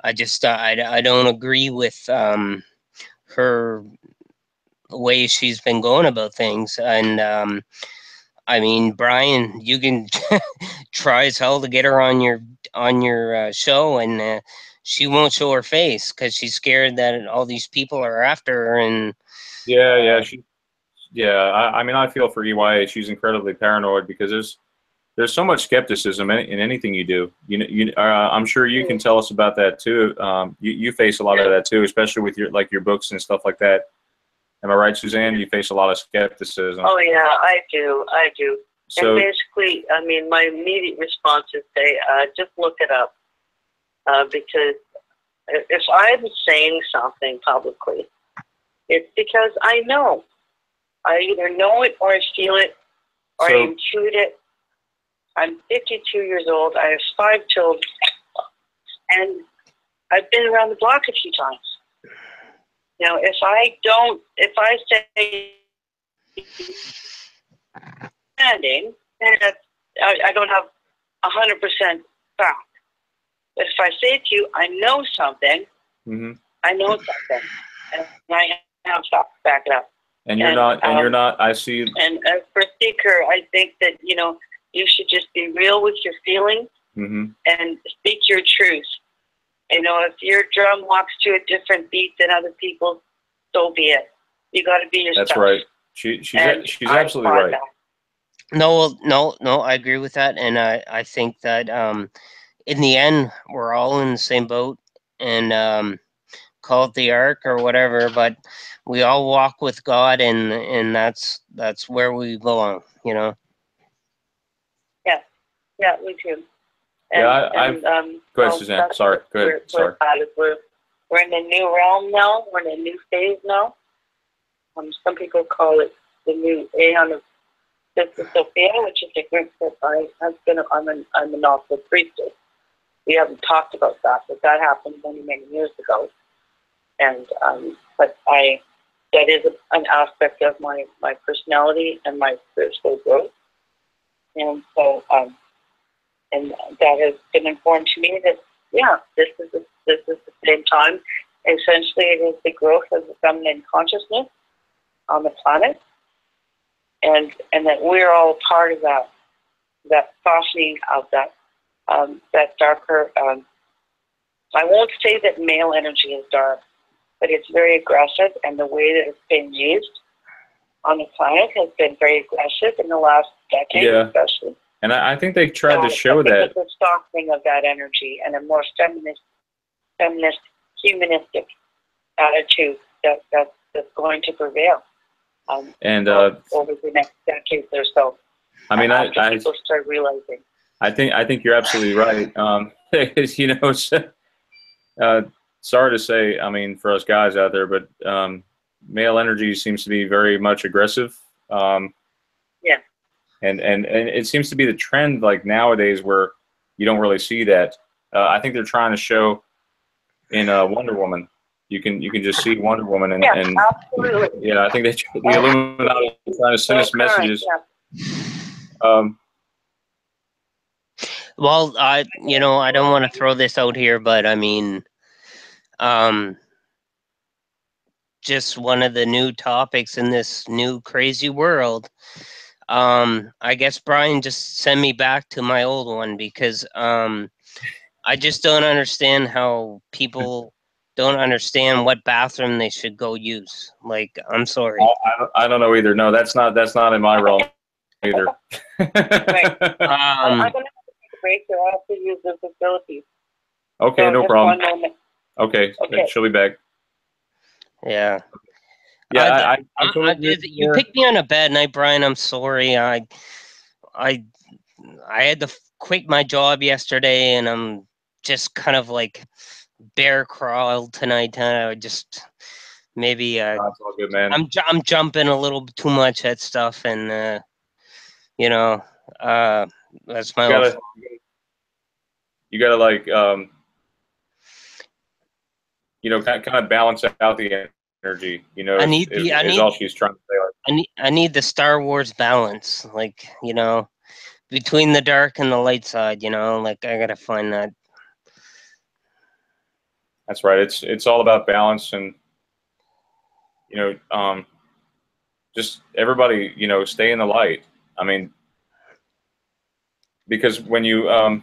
I just I don't agree with her way she's been going about things. And I mean, Brian, you can try as hell to get her on your show, and she won't show her face because she's scared that all these people are after her. And I mean, I feel for EYA. She's incredibly paranoid because there's so much skepticism in anything you do. I'm sure you can tell us about that too. You face a lot of that too, especially with your books and stuff like that. Am I right, Suzanne? You face a lot of skepticism. Oh yeah, I do. So, and basically, I mean, my immediate response is say, just look it up, because if I'm saying something publicly, it's because I know. I either know it or I feel it or I intuit it. I'm 52 years old. I have 5 children, and I've been around the block a few times. You know, if I say standing, and I don't have 100% fact. But if I say to you, I know something, I know something, and I have facts to back it up. And you're not. I see. And for Seeker, I think that you should just be real with your feelings and speak your truth. You know, if your drum walks to a different beat than other people's, so be it. You got to be yourself. That's right. She's absolutely right. No, I agree with that, and I think that in the end we're all in the same boat, and call it the ark or whatever, but we all walk with God, and that's where we belong, you know. Yeah, me too. And, go ahead, Suzanne. Sorry. Go ahead. We're in a new realm now. We're in a new phase now. Some people call it the new Aeon of Sister Sophia, which is a group that I'm an awful priestess. We haven't talked about that, but that happened many, many years ago. And but that is an aspect of my personality and my spiritual growth. And so and that has been informed to me that this is this at the same time. Essentially, it is the growth of the feminine consciousness on the planet, and that we're all part of that softening of that darker. I won't say that male energy is dark, but it's very aggressive, and the way that it's been used on the planet has been very aggressive in the last decade, especially. And I think they tried to show that. It's a softening of that energy and a more feminist, humanistic attitude that's going to prevail over the next decade or so. I mean, people start realizing. I think you're absolutely right. You know, sorry to say, I mean, for us guys out there, but male energy seems to be very much aggressive. Yeah. And it seems to be the trend, like nowadays, where you don't really see that. I think they're trying to show in Wonder Woman. You can just see Wonder Woman, and absolutely. Yeah, I think the Illuminati are trying to send us messages. Yeah. Well, I don't want to throw this out here, but I mean, just one of the new topics in this new crazy world. I guess Brian just send me back to my old one, because I just don't understand how people don't understand what bathroom they should go use. Like, I'm sorry. I don't know either. No, that's not in my realm either. Right. I'm going to have to take a break here. I have to use the facilities. Okay, so no problem. 1 moment. Okay, she'll be back. Yeah. Yeah, you picked me on a bad night, Brian. I'm sorry. I had to quit my job yesterday, and I'm just kind of like bear crawled tonight. Just maybe that's all good, man. I'm jumping a little too much at stuff, and that's my own fault. You gotta like kind of balance out the energy. You know, is all she's trying to say. Like, I need the Star Wars balance, like, between the dark and the light side. Like, I gotta find that. That's right. It's all about balance, and just everybody, stay in the light. I mean, because when you I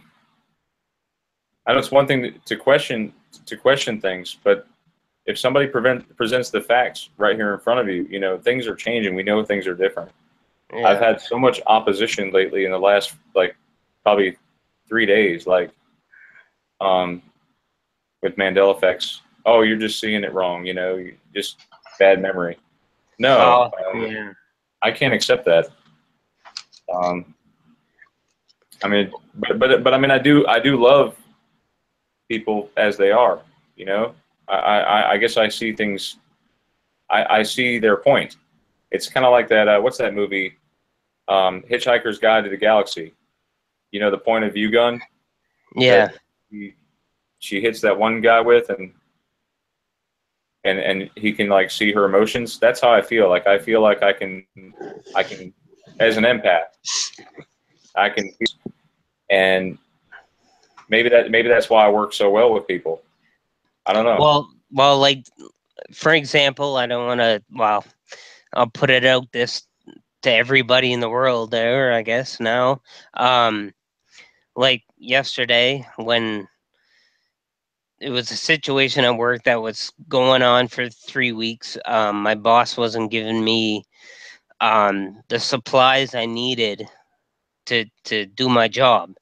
know it's one thing to question things, but if somebody presents the facts right here in front of you, things are changing. We know things are different. Yeah. I've had so much opposition lately in the last, like, probably 3 days, like, with Mandela effects. Oh, you're just seeing it wrong, just bad memory. No, yeah. I can't accept that. I mean, but I mean, I do love people as they are, I guess I see things, I see their point. It's kind of like that, what's that movie, Hitchhiker's Guide to the Galaxy, the point of view gun? Yeah. She hits that one guy with, and he can, like, see her emotions. That's how I feel. Like, I feel like I can, as an empath, I can, and maybe that's why I work so well with people. I don't know. Well, like, for example, I don't want to, well, I'll put it out this to everybody in the world there, I guess, now. Like yesterday, when it was a situation at work that was going on for 3 weeks, my boss wasn't giving me the supplies I needed to do my job.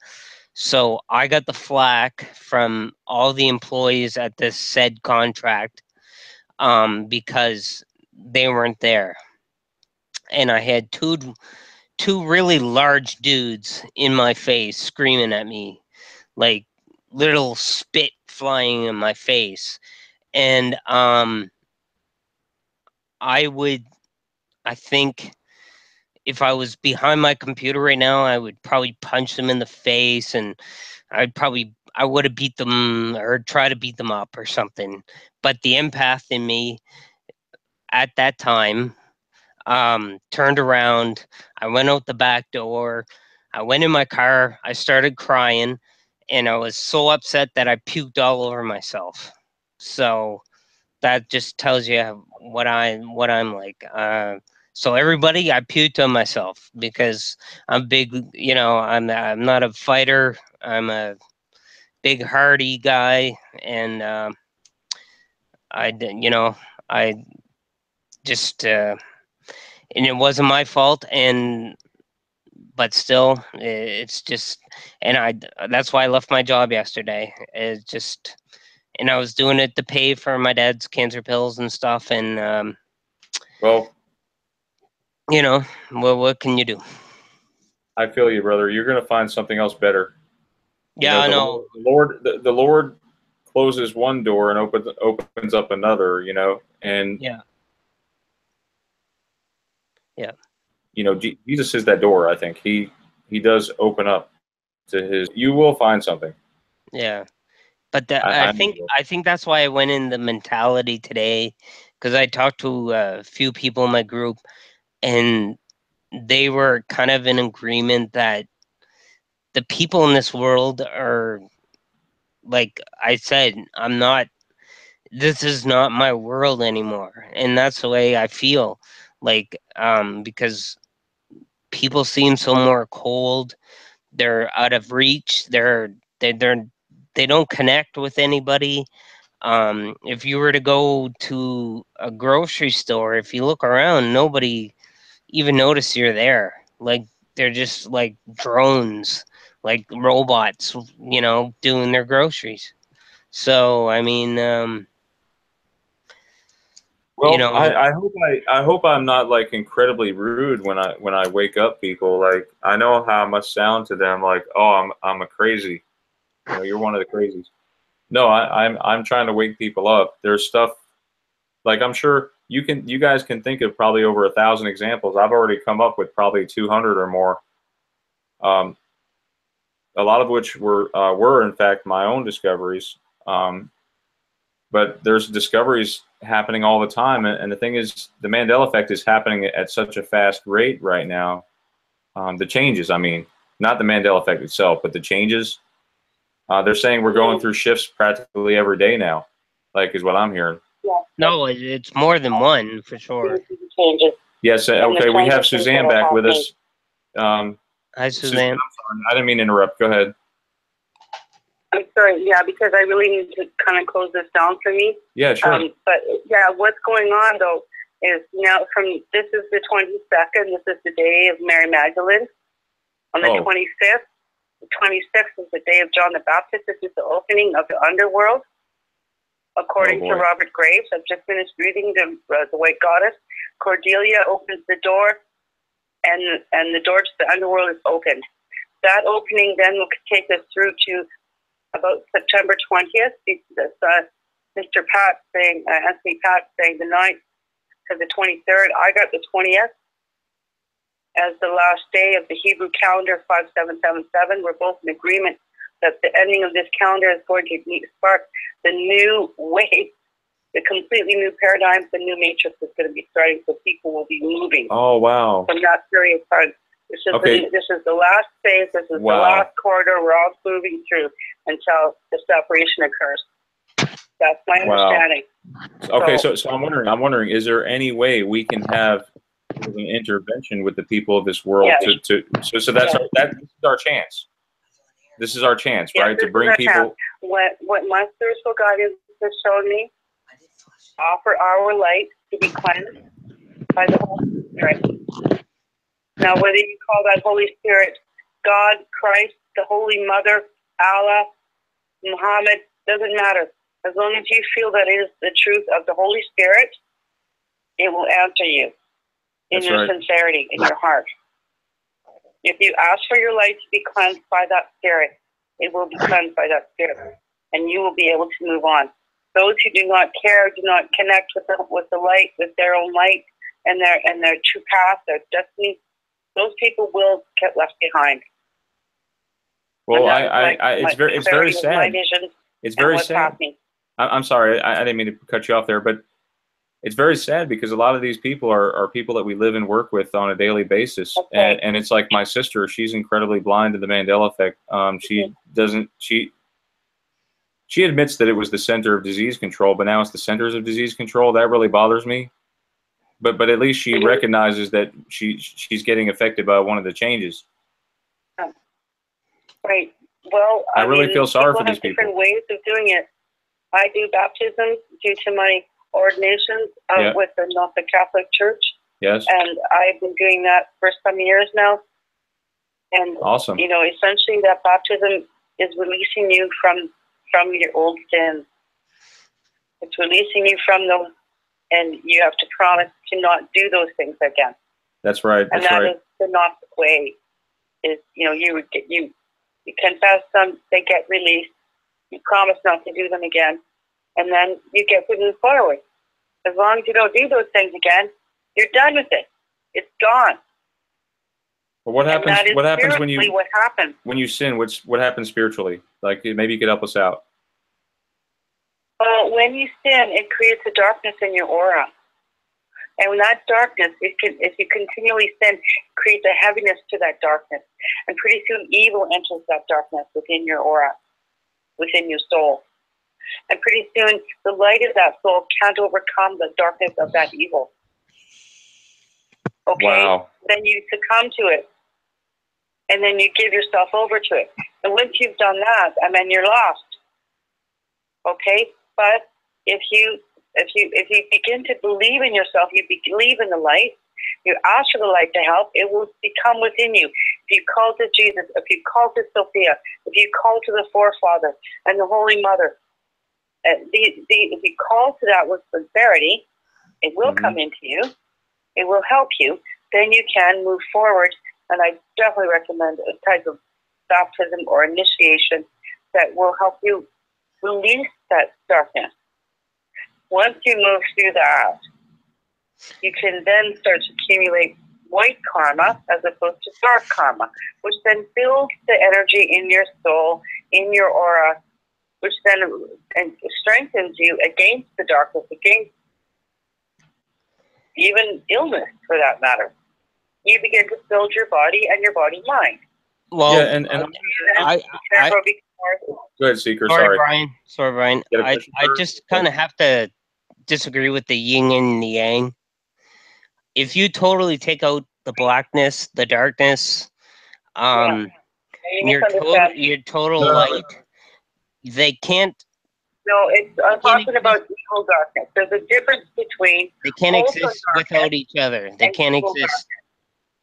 So I got the flack from all the employees at this said contract because they weren't there. And I had two really large dudes in my face screaming at me, like little spit flying in my face. And I think if I was behind my computer right now, I would probably punch them in the face, and I would have beat them or try to beat them up or something. But the empath in me at that time turned around. I went out the back door. I went in my car. I started crying, and I was so upset that I puked all over myself. So that just tells you what I'm like. So everybody, I puked on myself because I'm big. You know, I'm not a fighter. I'm a big hardy guy, and I just and it wasn't my fault, and but still, it's just, and that's why I left my job yesterday. It's just, and I was doing it to pay for my dad's cancer pills and stuff, and Well, you know, what can you do? I feel you, brother. You're going to find something else better. Yeah, I know. The Lord closes one door and opens up another, you know, and Yeah. you know, Jesus is that door. I think he does open up to his. You will find something. Yeah. But I I think that's why I went in the mentality today, because I talked to a few people in my group, and they were kind of in agreement that the people in this world are, like I said, this is not my world anymore, and that's the way I feel. Like, because people seem so more cold. They're out of reach. They don't connect with anybody. If you were to go to a grocery store, if you look around, nobody even notice you're there. Like, they're just like drones, like robots, you know, doing their groceries. So I mean, you Well, know, I hope I'm not like incredibly rude when I wake up people. Like I know how I must sound to them. Like, oh, I'm a crazy. You know, you're one of the crazies. No, I'm trying to wake people up. There's stuff like I'm sure you guys can think of probably over 1,000 examples. I've already come up with probably 200 or more. A lot of which were in fact my own discoveries. But there's discoveries happening all the time, and the thing is, the Mandela effect is happening at such a fast rate right now. The changes, I mean, not the Mandela effect itself, but the changes. They're saying we're going through shifts practically every day now, like is what I'm hearing. no, it's more than one for sure. Yes. Okay. We have Suzanne back with us. Hi, Suzanne. I'm sorry, I didn't mean to interrupt. Go ahead. I'm sorry, yeah, because I really need to kind of close this down for me. Yeah, sure. But yeah, what's going on though is now this is the 22nd, this is the day of Mary Magdalene. On the 25th, the 26th is the day of John the Baptist. This is the opening of the underworld. According to Robert Graves, I've just finished reading the White Goddess. Cordelia opens the door, and the door to the underworld is opened. That opening then will take us through to about September 20th. Mr. Pat saying, Anthony Pat saying the 9th to the 23rd. I got the 20th as the last day of the Hebrew calendar, 5777. We're both in agreement that the ending of this calendar is going to spark the new wave, the completely new paradigm, the new matrix is going to be starting, so people will be moving. Oh, wow. From that period of time. This is the last phase. This is the last corridor we're all moving through until the separation occurs. That's my understanding. Okay, so I'm wondering, is there any way we can have an intervention with the people of this world so that's this is our chance. This is our chance, right? To bring people. What my spiritual guidance has shown me, offer our light to be cleansed by the Holy Spirit. Now, whether you call that Holy Spirit God, Christ, the Holy Mother, Allah, Muhammad, doesn't matter. As long as you feel that it is the truth of the Holy Spirit, it will answer you in your sincerity, in your heart. If you ask for your light to be cleansed by that Spirit, it will be cleansed by that Spirit, and you will be able to move on. Those who do not care, do not connect with the light, with their own light, and their true path, their destiny, those people will get left behind. Well, it's very sad. It's very sad. I'm sorry, I didn't mean to cut you off there, but it's very sad because a lot of these people are people that we live and work with on a daily basis. Okay. And it's like my sister, she's incredibly blind to the Mandela effect. She admits that it was the center of disease control, but now it's the centers of disease control. That really bothers me. But at least she recognizes that she's getting affected by one of the changes. Right. Well, I really feel sorry for these people. Different ways of doing it. I do baptisms due to my ordination with the Catholic Church. Yes. And I've been doing that for some years now. And awesome. You know, essentially that baptism is releasing you from your old sins. It's releasing you from those, and you have to promise to not do those things again. That's right. And that is the Gnostic way. Is, you know, you confess them, they get released. You promise not to do them again, and then you get to move forward. As long as you don't do those things again, you're done with it. It's gone. Well, what happens? What happens when you what happens when you sin? What happens spiritually? Like, maybe you could help us out. When you sin, it creates a darkness in your aura, and when that darkness, if you continually sin, it creates a heaviness to that darkness, and pretty soon evil enters that darkness within your aura, within your soul, and pretty soon the light of that soul can't overcome the darkness of that evil. Okay, wow. Then you succumb to it, and then you give yourself over to it. And once you've done that, and then you're lost. Okay, but if you begin to believe in yourself, you believe in the light. You ask for the light to help. It will become within you. If you call to Jesus, if you call to Sophia, if you call to the Forefather and the Holy Mother, if you call to that with sincerity, it will come into you. It will help you. Then you can move forward. And I definitely recommend a type of baptism or initiation that will help you release that darkness. Once you move through that, you can then start to accumulate white karma as opposed to dark karma, which then builds the energy in your soul, in your aura, which then strengthens you against the darkness, against even illness for that matter. You begin to build your body and your body-mind. Well, yeah, and go ahead, Seeker. Sorry, Brian. Sorry, Brian. I just kind of have to disagree with the yin and the yang. If you totally take out the blackness, the darkness, your total light, they can't. No, I'm talking about evil darkness. There's a difference between. They can't exist without each other. They can't exist. Darkness.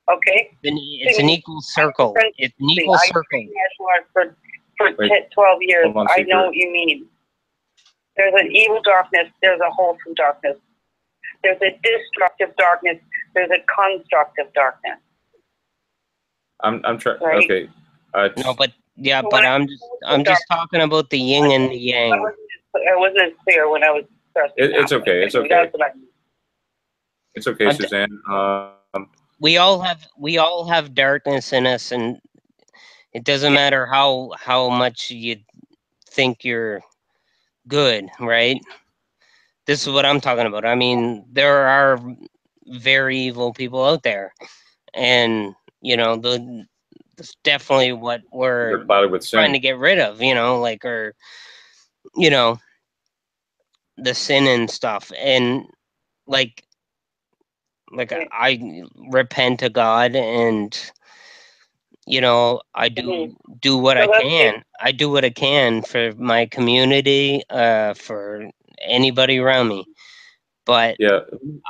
Okay. It's an equal circle. It's an equal circle. For 12 years, I know what you mean. There's an evil darkness. There's a wholesome darkness. There's a destructive darkness. There's a constructive darkness. I'm trying. Right? Okay. No, but yeah, but I'm just talking about the yin and the yang. I wasn't as clear when I was. It's okay. It's okay. It's okay, Suzanne. We all have darkness in us, and it doesn't matter how much you think you're good, right? This is what I'm talking about. I mean, there are very evil people out there, and that's definitely what we're trying to get rid of. The sin and stuff, and I repent to God, and I do what I can. I do what I can for my community, for anybody around me. But yeah,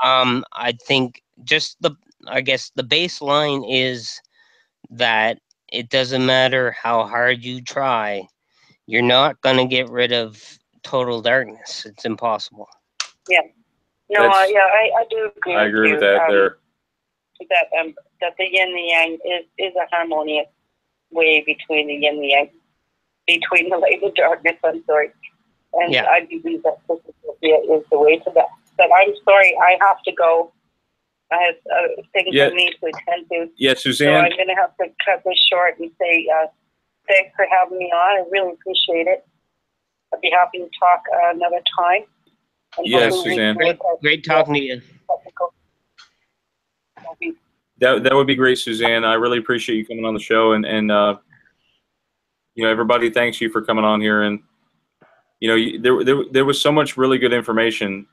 I think I guess the baseline is that it doesn't matter how hard you try, you're not going to get rid of total darkness. It's impossible. Yeah. No, I do agree. I agree with that there. That the yin and the yang is a harmonious way between the yin and the yang, between the light and darkness. I'm sorry, and I believe that Sophia is the way to that. But I'm sorry, I have to go. I have things I need to attend to. Yeah, Suzanne. So I'm going to have to cut this short and say thanks for having me on. I really appreciate it. I'd be happy to talk another time. Yes, Suzanne. Great talking to you. That would be great, Suzanne. I really appreciate you coming on the show, and you know, everybody thanks you for coming on here. And you know, there was so much really good information.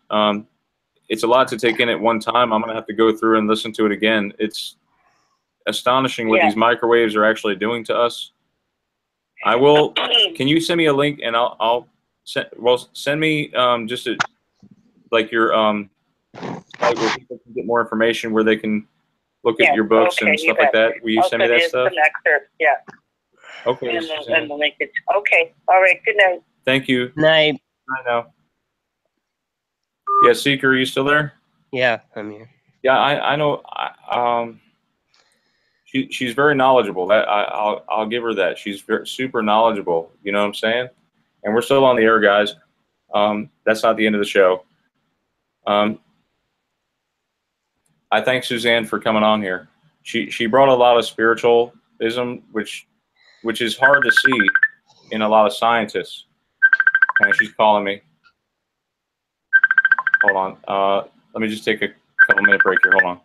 It's a lot to take in at one time. I'm gonna have to go through and listen to it again. It's astonishing what these microwaves are actually doing to us. I will. Can you send me a link, and I'll send me just like your site where people can get more information, where they can look at your books and stuff like that. Will you send me that stuff? Some excerpts, yeah. Okay. And the linkage. Okay. All right. Good night. Thank you. Night. I know. Yeah, Seeker, are you still there? Yeah, I'm here. Yeah, I know. She's very knowledgeable. That I'll give her that. She's super knowledgeable. You know what I'm saying? And we're still on the air, guys. That's not the end of the show. I thank Suzanne for coming on here. She brought a lot of spiritualism, which is hard to see in a lot of scientists. And she's calling me. Hold on. Let me just take a couple-minute break here. Hold on.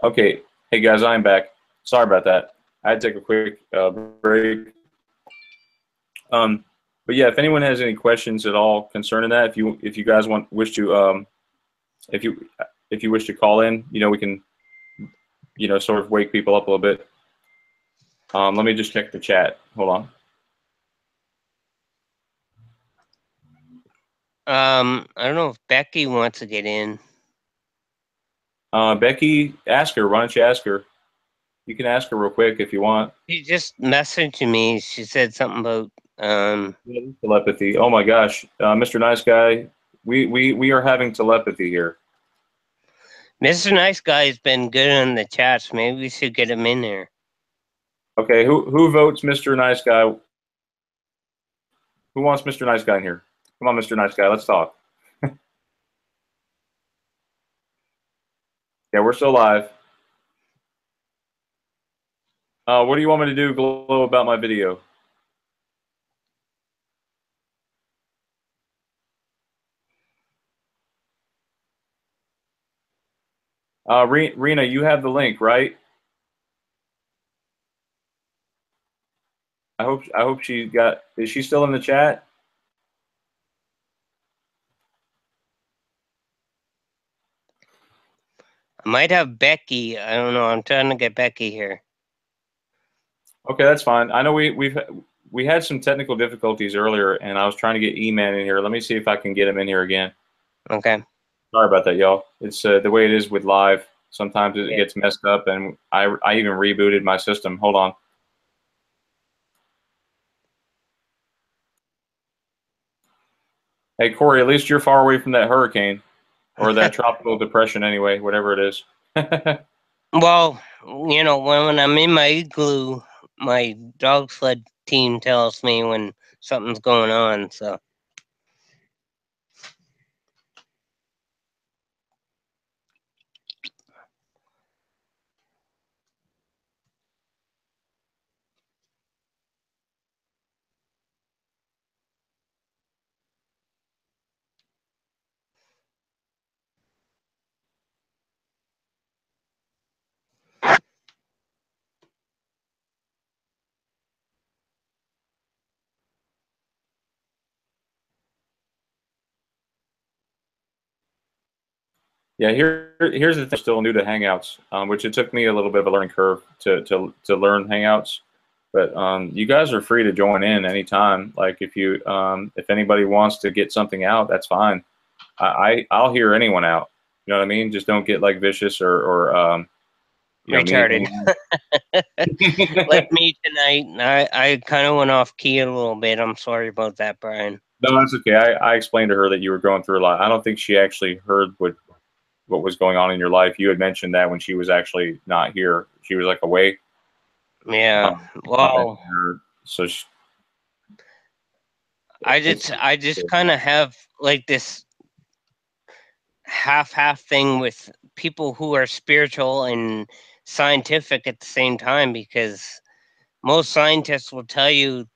Okay. Hey, guys, I'm back. Sorry about that. I had to take a quick break. But yeah, if anyone has any questions at all concerning that, if you guys wish to if you wish to call in, you know, we can, you know, sort of wake people up a little bit. Let me just check the chat. Hold on. I don't know if Becky wants to get in. Becky, ask her. Why don't you ask her? You can ask her real quick if you want. She just messaged me. She said something about Telepathy. Oh my gosh, Mr. Nice Guy, we are having telepathy here. Mr. Nice Guy has been good on the chats. Maybe we should get him in there. Okay, who votes Mr. Nice Guy? Who wants Mr. Nice Guy in here? Come on, Mr. Nice Guy, let's talk. Yeah, we're still live. What do you want me to do, Glow, about my video? Rena, you have the link, right? I hope she got. Is she still in the chat? Might have Becky. I don't know. I'm trying to get Becky here. Okay, that's fine. I know we had some technical difficulties earlier, and I was trying to get E-Man in here. Let me see if I can get him in here again. Okay. Sorry about that, y'all. It's the way it is with live. Sometimes it gets messed up, and I even rebooted my system. Hold on. Hey, Corey, at least you're far away from that hurricane or that tropical depression anyway, whatever it is. Well, you know, when I'm in my igloo, my dog sled team tells me when something's going on, so. Yeah, here's the thing. I'm still new to Hangouts, which it took me a little bit of a learning curve to learn Hangouts. But you guys are free to join in anytime. Like if anybody wants to get something out, that's fine. I'll hear anyone out. You know what I mean? Just don't get like vicious or Retarded. Me. Like me tonight. I kind of went off key a little bit. I'm sorry about that, Brian. No, that's okay. I explained to her that you were going through a lot. I don't think she actually heard what was going on in your life. You had mentioned that when she was actually not here. She was like away. Yeah. Well, so I just kind of have like this half thing with people who are spiritual and scientific at the same time, because most scientists will tell you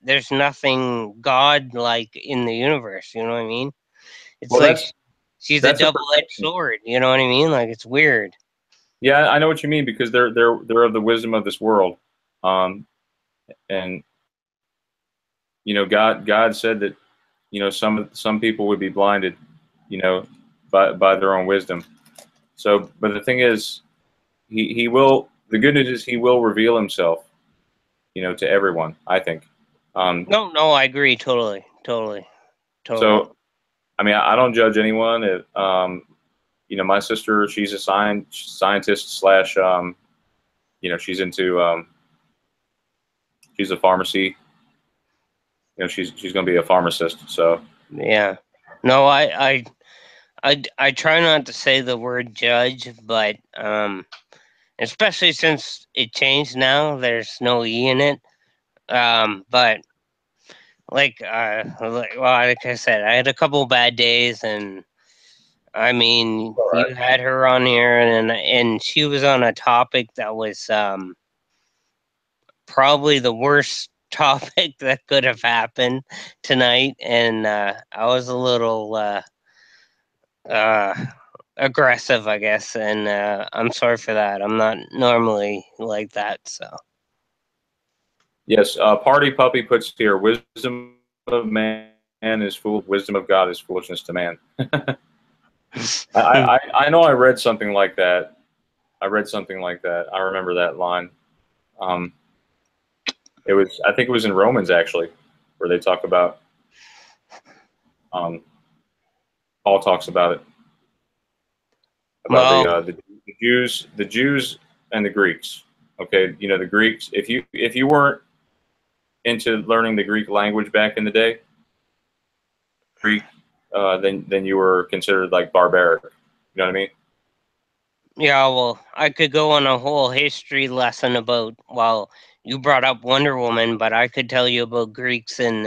there's nothing God-like in the universe. You know what I mean? It's well, like she's a that's double-edged sword. You know what I mean? Like, it's weird. Yeah, I know what you mean, because they're of the wisdom of this world, and God said that some people would be blinded, by their own wisdom. So, but the thing is, he will. The good news is he will reveal himself, to everyone. I think. No, I agree totally. So, I mean, I don't judge anyone. My sister, she's a scientist slash, she's into, she's a pharmacy. She's going to be a pharmacist. So Yeah. No, I try not to say the word judge, but especially since it changed now, there's no E in it. But like I said, I had a couple bad days, and I mean, right. you had her on here, and she was on a topic that was probably the worst topic that could have happened tonight, and I was a little aggressive, I guess, and I'm sorry for that. I'm not normally like that, so. Yes, Party Puppy puts here, wisdom of man is fool, wisdom of God is foolishness to man. I know I read something like that. I remember that line. I think it was in Romans, actually, where they talk about, Paul talks about it, about Well, the Jews and the Greeks. Okay, the Greeks. If you weren't into learning the Greek language back in the day, Greek, then you were considered like barbaric. You know what I mean? yeah, well, I could go on a whole history lesson about, well, you brought up Wonder Woman, but I could tell you about Greeks and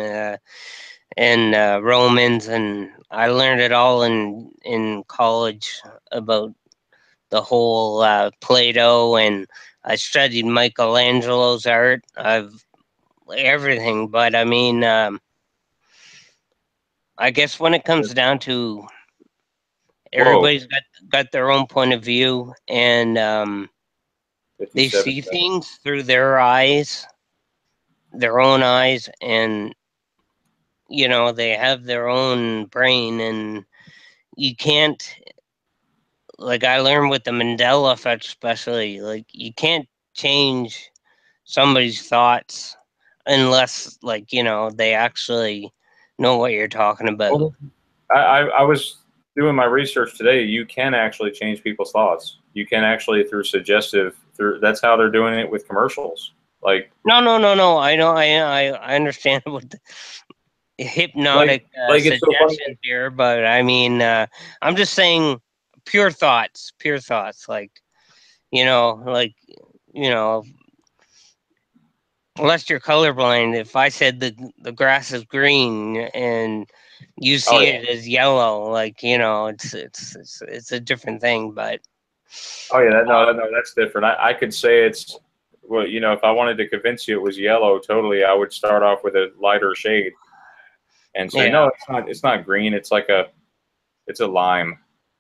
Romans, and I learned it all in college about the whole Plato, and I studied Michelangelo's art. I've everything, but I mean, I guess when it comes down to Whoa, everybody's got their own point of view, and they 57 see seconds. things through their eyes, their own eyes, and they have their own brain, and you can't like I learned with the Mandela effect, especially, like you can't change somebody's thoughts unless, like, you know, they actually know what you're talking about. Well, I was doing my research today. You can actually change people's thoughts. You can actually through that's how they're doing it with commercials. Like No. I know. I understand what the hypnotic it's so funny. suggestions here, but I mean, I'm just saying pure thoughts. Pure thoughts. Like, you know, unless you're colorblind, if I said the grass is green and you see it as yellow, like, you know, it's a different thing. But Oh yeah, no, that's different. I could say it's, well, you know, if I wanted to convince you it was yellow, totally, I would start off with a lighter shade and say, yeah, no, it's not green. It's like it's a lime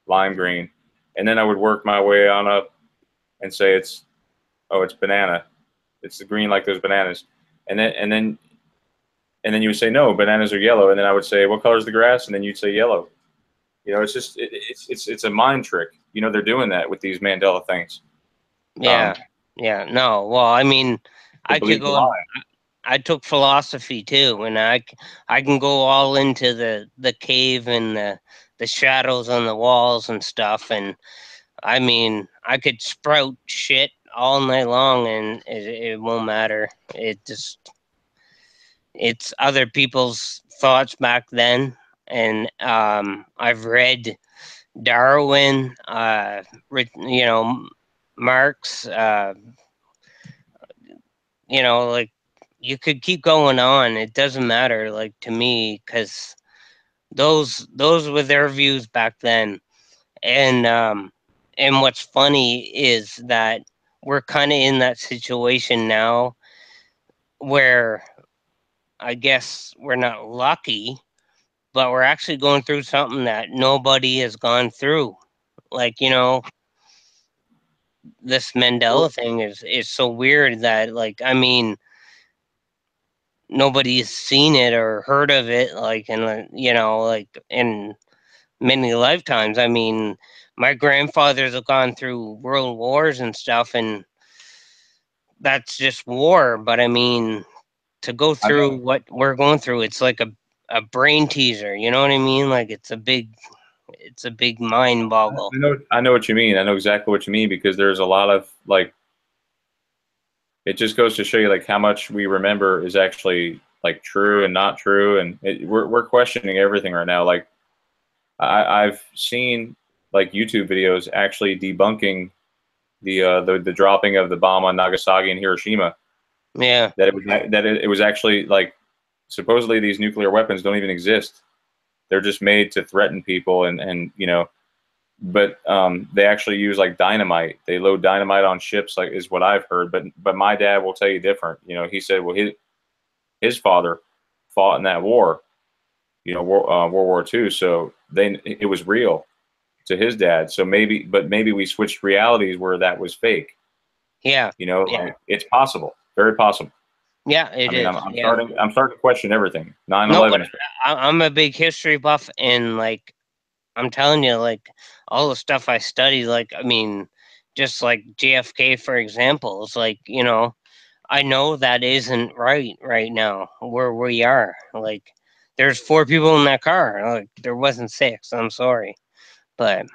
green, and then I would work my way on up and say it's banana. It's the green like those bananas, and then you would say no, bananas are yellow, and then I would say what color is the grass, and then you'd say yellow. You know, it's just it's a mind trick. You know, they're doing that with these Mandela things. yeah, no, well, I mean, I could go. I took philosophy too, and I can go all into the cave and the shadows on the walls and stuff, and I mean, I could sprout shit all night long, and it won't matter. It's other people's thoughts back then, and I've read Darwin, you know, Marx, you know, like you could keep going on. It doesn't matter, like, to me, because those were their views back then, and what's funny is that we're kind of in that situation now where I guess we're not lucky, but we're actually going through something that nobody has gone through. Like, you know, this Mandela thing is so weird that, like, I mean, nobody's seen it or heard of it, like, in, you know, like, in many lifetimes. I mean, my grandfathers have gone through world wars and stuff, and that's just war. But I mean, to go through what we're going through, it's like a brain teaser. You know what I mean? Like it's a big mind boggle. I know what you mean. I know exactly what you mean, because there's a lot of, like, it just goes to show you like how much we remember is actually like true and not true, and we're questioning everything right now. Like I've seen like YouTube videos actually debunking the dropping of the bomb on Nagasaki and Hiroshima. Yeah. That it was actually, like, supposedly these nuclear weapons don't even exist. They're just made to threaten people, and you know, but they actually use like dynamite. They load dynamite on ships, like, is what I've heard. But my dad will tell you different. You know, he said, well, his father fought in that war. You know, World War II. So it was real to his dad. So maybe we switched realities where that was fake. Yeah. You know, like, it's possible, very possible. Yeah, it is. I'm starting to question everything. 9/11. No, but I'm a big history buff, and like I'm telling you, like all the stuff I study, like, I mean, just like JFK, for example, it's like, you know, I know that isn't right now where we are. Like, there's 4 people in that car. Like, there wasn't 6. I'm sorry, but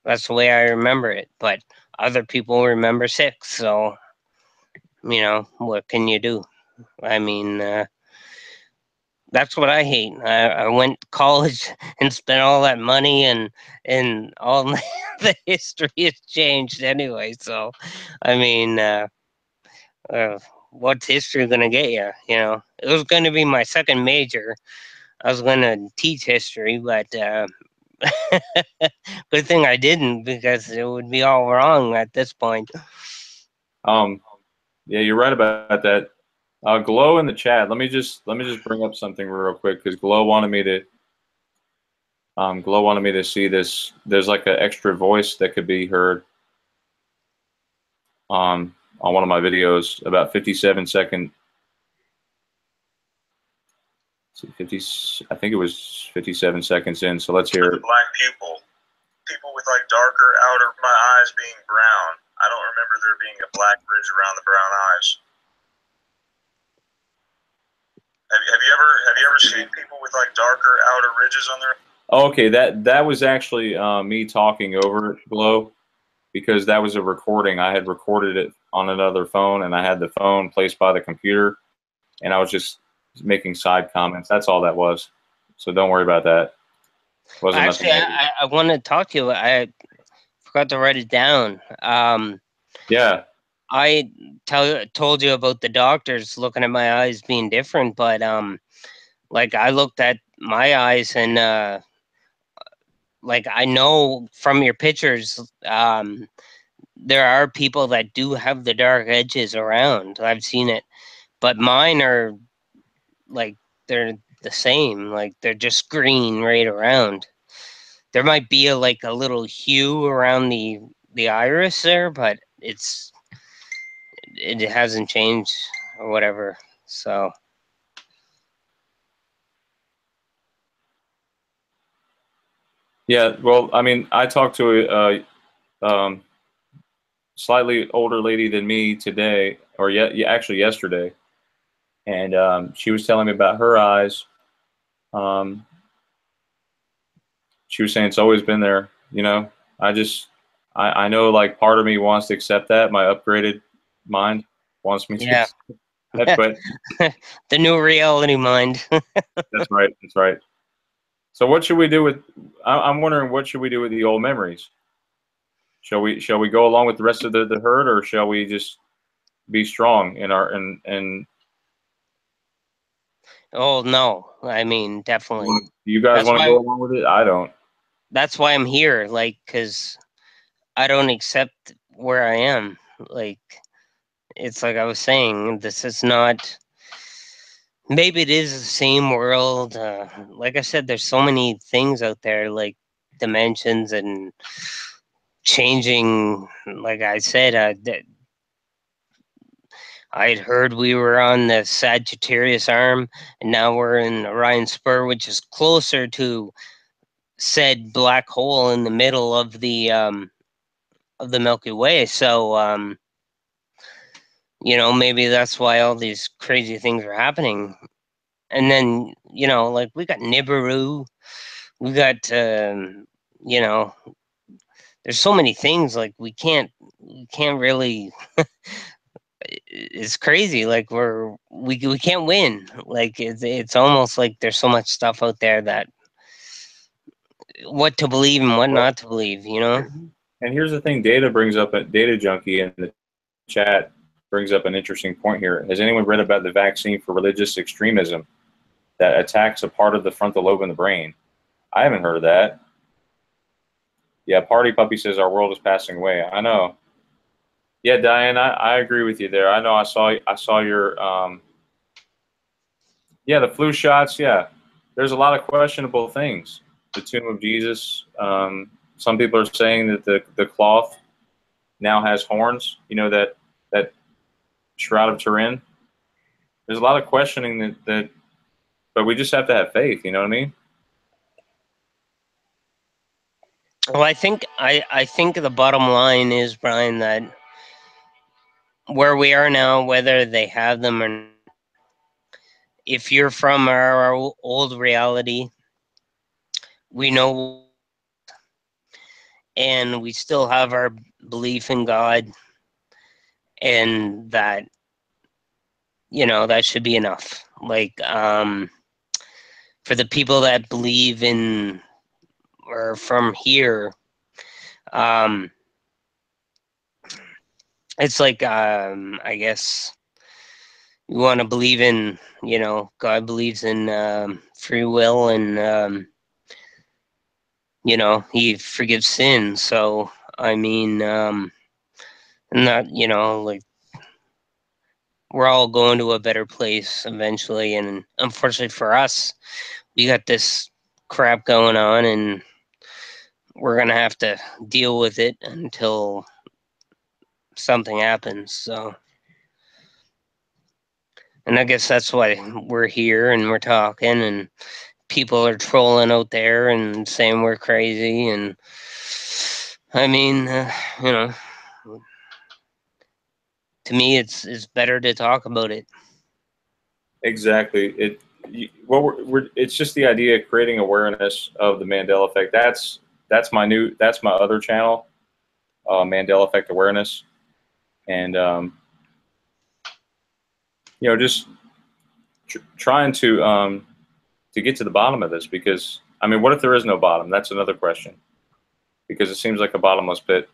that's the way I remember it. But other people remember 6. So, you know, what can you do? I mean, that's what I hate. I went to college and spent all that money, and all the history has changed anyway. So, I mean, what's history going to get you? You know, it was going to be my second major. I was going to teach history, but good thing I didn't, because it would be all wrong at this point. Yeah, you're right about that. Glow in the chat. Let me just bring up something real quick, because Glow wanted me to see this. There's like an extra voice that could be heard on one of my videos, about 57-second. I think it was 57 seconds in. So let's hear it. Black pupil. people with like darker outer, my eyes being brown. I don't remember there being a black ridge around the brown eyes. Have you ever seen people with like darker outer ridges on their? Okay, that was actually me talking over it, Glow, because that was a recording. I had recorded it on another phone, and I had the phone placed by the computer, and I was just making side comments. That's all that was. So don't worry about that. Wasn't Actually, I want to talk to you. I forgot to write it down. Yeah. I told you about the doctors looking at my eyes being different, but like I looked at my eyes and like I know from your pictures, there are people that do have the dark edges around. I've seen it, but mine are like they're the same. Like they're just green right around. There might be like a little hue around the iris there, but it hasn't changed or whatever. So yeah, well, I mean, I talked to a slightly older lady than me today, or actually yesterday, and she was telling me about her eyes. She was saying it's always been there. You know, I know like part of me wants to accept that. My upgraded mind wants me to yeah, accept that, but the new reality mind. that's right. That's right. So what should we do with? I'm wondering what should we do with the old memories? Shall we go along with the rest of the herd, or shall we just be strong in our and Oh no, I mean definitely. you guys That's want to why go along with it? I don't. that's why I'm here. Like, cause I don't accept where I am. Like, it's like I was saying. This is not. Maybe it is the same world. Like I said, there's so many things out there, like dimensions and changing. Like I said, I had heard we were on the Sagittarius arm, and now we're in Orion Spur, which is closer to said black hole in the middle of the Milky Way. So maybe that's why all these crazy things are happening. And then like we got Nibiru, we got there's so many things like we can't really. It's crazy. Like we can't win. Like it's almost like there's so much stuff out there that what to believe and what not to believe. And here's the thing: Data brings up a data junkie in the chat brings up an interesting point here. Has anyone read about the vaccine for religious extremism that attacks a part of the frontal lobe in the brain? I haven't heard of that. Yeah, Party Puppy says our world is passing away. I know. Yeah, Diane, I agree with you there. I know I saw your yeah, the flu shots, yeah. There's a lot of questionable things. The tomb of Jesus. Some people are saying that the cloth now has horns, that Shroud of Turin. There's a lot of questioning that but we just have to have faith, you know what I mean? Well, I think the bottom line is, Brian, that where we are now, whether they have them or not, if you're from our old reality, we know, and we still have our belief in God, and that that should be enough. Like for the people that believe in or from here, it's like I guess you want to believe in, God believes in free will, and he forgives sin. So I mean, not like we're all going to a better place eventually, and unfortunately for us, we got this crap going on, and we're gonna have to deal with it until something happens. So, and I guess that's why we're here and we're talking, and people are trolling out there and saying we're crazy, and I mean, you know, to me, it's better to talk about it. Exactly. It's just the idea of creating awareness of the Mandela effect. That's my other channel, Mandela Effect Awareness, and you know, just trying to get to the bottom of this, because I mean, what if there is no bottom? That's another question, because it seems like a bottomless pit.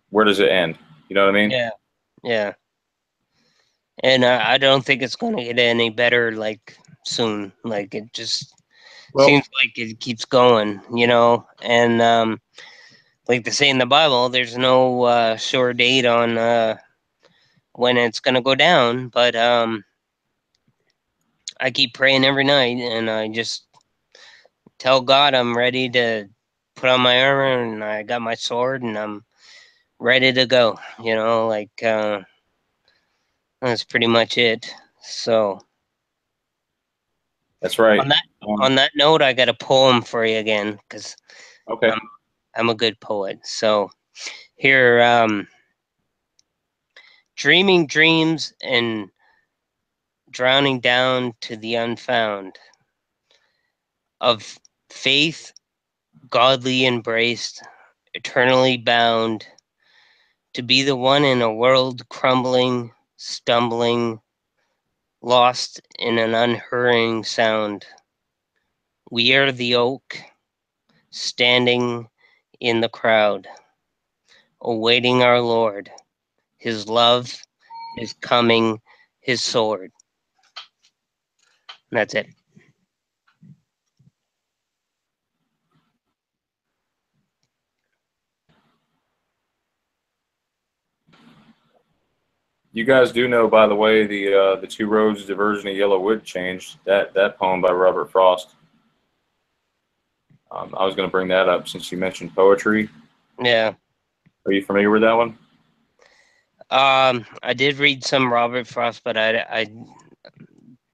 Where does it end? You know what I mean? Yeah, yeah. And I don't think it's going to get any better, like, soon. Like, it just seems like it keeps going, you know. And like they say in the Bible, there's no sure date on when it's going to go down. But I keep praying every night, and I just tell God I'm ready to put on my armor, and I got my sword, and I'm ready to go. You know, like that's pretty much it. So That's right. on that note, I got a poem for you again, because Okay. I'm a good poet. So here, dreaming dreams and drowning down to the unfound of faith, godly embraced, eternally bound, to be the one in a world crumbling, stumbling, lost in an unhurrying sound. We are the oak, standing in the crowd, awaiting our Lord, his love, his coming, his sword. And that's it. You guys do know, by the way, the Two Roads Diversion of Yellow Wood changed. That poem by Robert Frost. I was going to bring that up since you mentioned poetry. Yeah. Are you familiar with that one? I did read some Robert Frost, but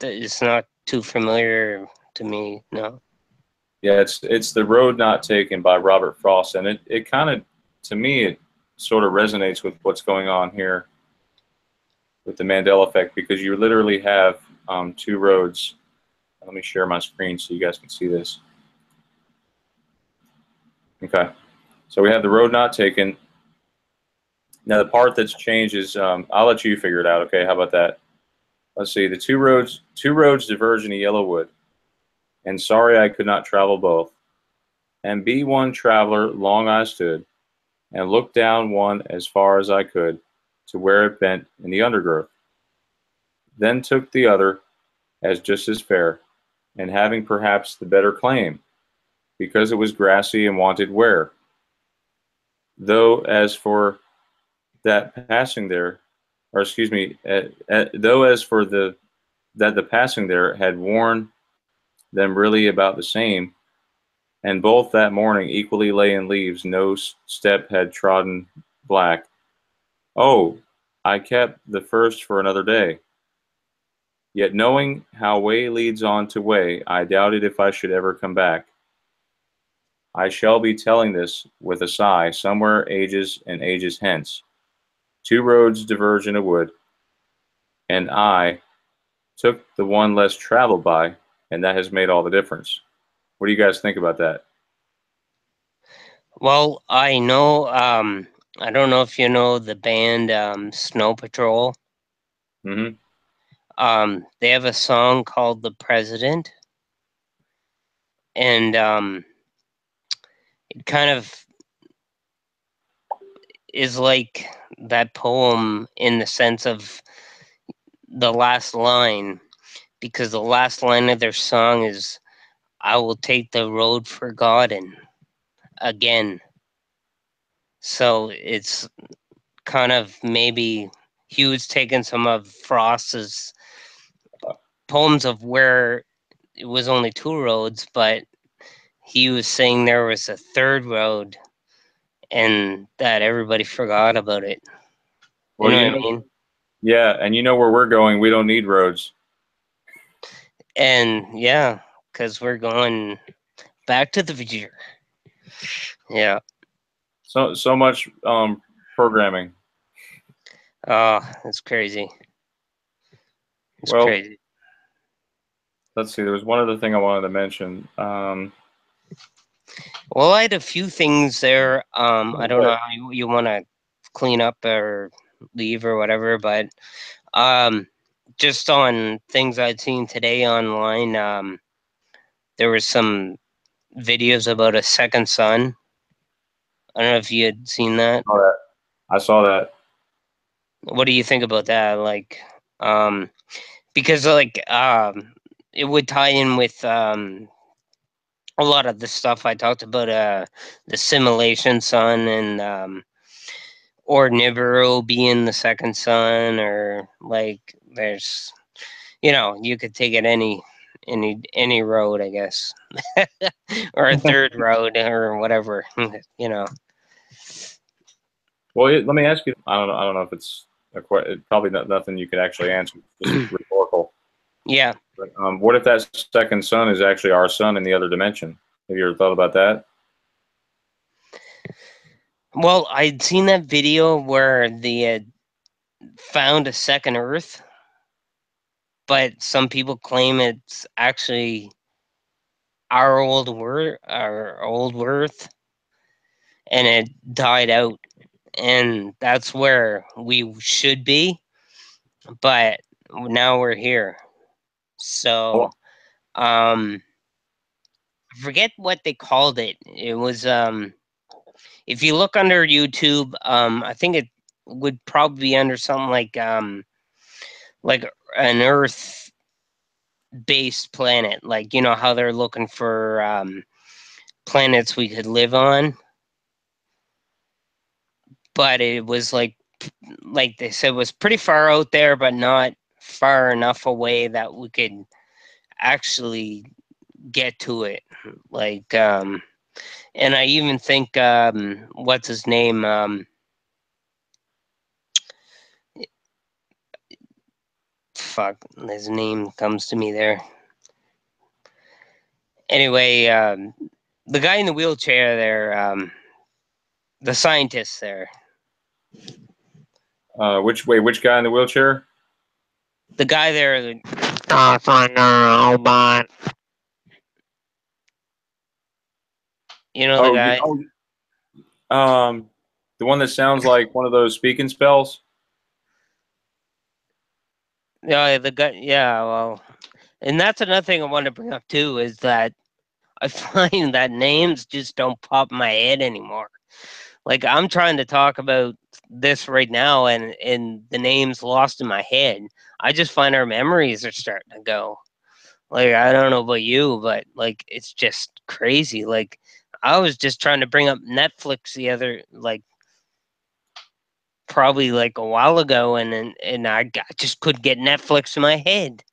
it's not too familiar to me. No. Yeah, it's The Road Not Taken by Robert Frost, and it kind of, to me, it sort of resonates with what's going on here with the Mandela effect, because you literally have two roads. Let me share my screen so you guys can see this. Okay, so we have the road not taken. Now the part that's changed is, I'll let you figure it out. Okay, how about that? Let's see, the two roads diverge into Yellowwood, and sorry I could not travel both. And be one traveler long I stood, and looked down one as far as I could, to where it bent in the undergrowth. Then took the other as just as fair, and having perhaps the better claim, because it was grassy and wanted wear. Though as for that passing there, or excuse me, though as for the passing there had worn them really about the same, and both that morning equally lay in leaves, no step had trodden black. Oh, I kept the first for another day. Yet knowing how way leads on to way, I doubted if I should ever come back. I shall be telling this with a sigh, somewhere ages and ages hence. Two roads diverge in a wood, and I took the one less traveled by, and that has made all the difference. What do you guys think about that? Well, I know. I don't know if you know the band Snow Patrol. Mm-hmm. They have a song called "The President," and it kind of is like that poem in the sense of the last line, because the last line of their song is, "I will take the road forgotten again." So it's kind of maybe he was taking some of Frost's poems of where it was only two roads, but he was saying there was a third road and that everybody forgot about it. You Well, know what I mean? yeah, and you know where we're going. We don't need roads. And yeah, because we're going back to the future. Yeah. So much programming. Oh, it's crazy. It's Well, crazy. let's see. There was one other thing I wanted to mention. Well, I had a few things there. I don't know but- how you want to clean up or leave or whatever, but just on things I'd seen today online, there was some videos about a second sun. I don't know if you had seen that. I saw that. What do you think about that? Like, because like it would tie in with a lot of the stuff I talked about, the simulation sun and or Nibiru being the second sun, or like there's, you could take it any road, I guess, or a third road or whatever, Well, let me ask you. I don't know if it's probably nothing you could actually answer. Just rhetorical. Yeah. But what if that second sun is actually our sun in the other dimension? Have you ever thought about that? Well, I'd seen that video where they had found a second Earth, but some people claim it's actually our old Earth, and it died out, and that's where we should be, but now we're here. So, I forget what they called it. It was if you look under YouTube, I think it would probably be under something like an Earth based planet, like how they're looking for planets we could live on. But it was like they said, was pretty far out there, but not far enough away that we could actually get to it. Like, and I even think, what's his name? Fuck, his name comes to me there. Anyway, the guy in the wheelchair there, the scientist there. Which guy in the wheelchair? The guy there. Robot. You know the guy? The one that sounds like one of those speaking spells. Yeah, the guy. Yeah, well, and that's another thing I want to bring up too, is that I find that names just don't pop in my head anymore. Like, I'm trying to talk about this right now, and the name's lost in my head. I just find our memories are starting to go. Like, I don't know about you, but like, it's just crazy. Like, I was just trying to bring up Netflix the other, like, probably like a while ago, and I just couldn't get Netflix in my head.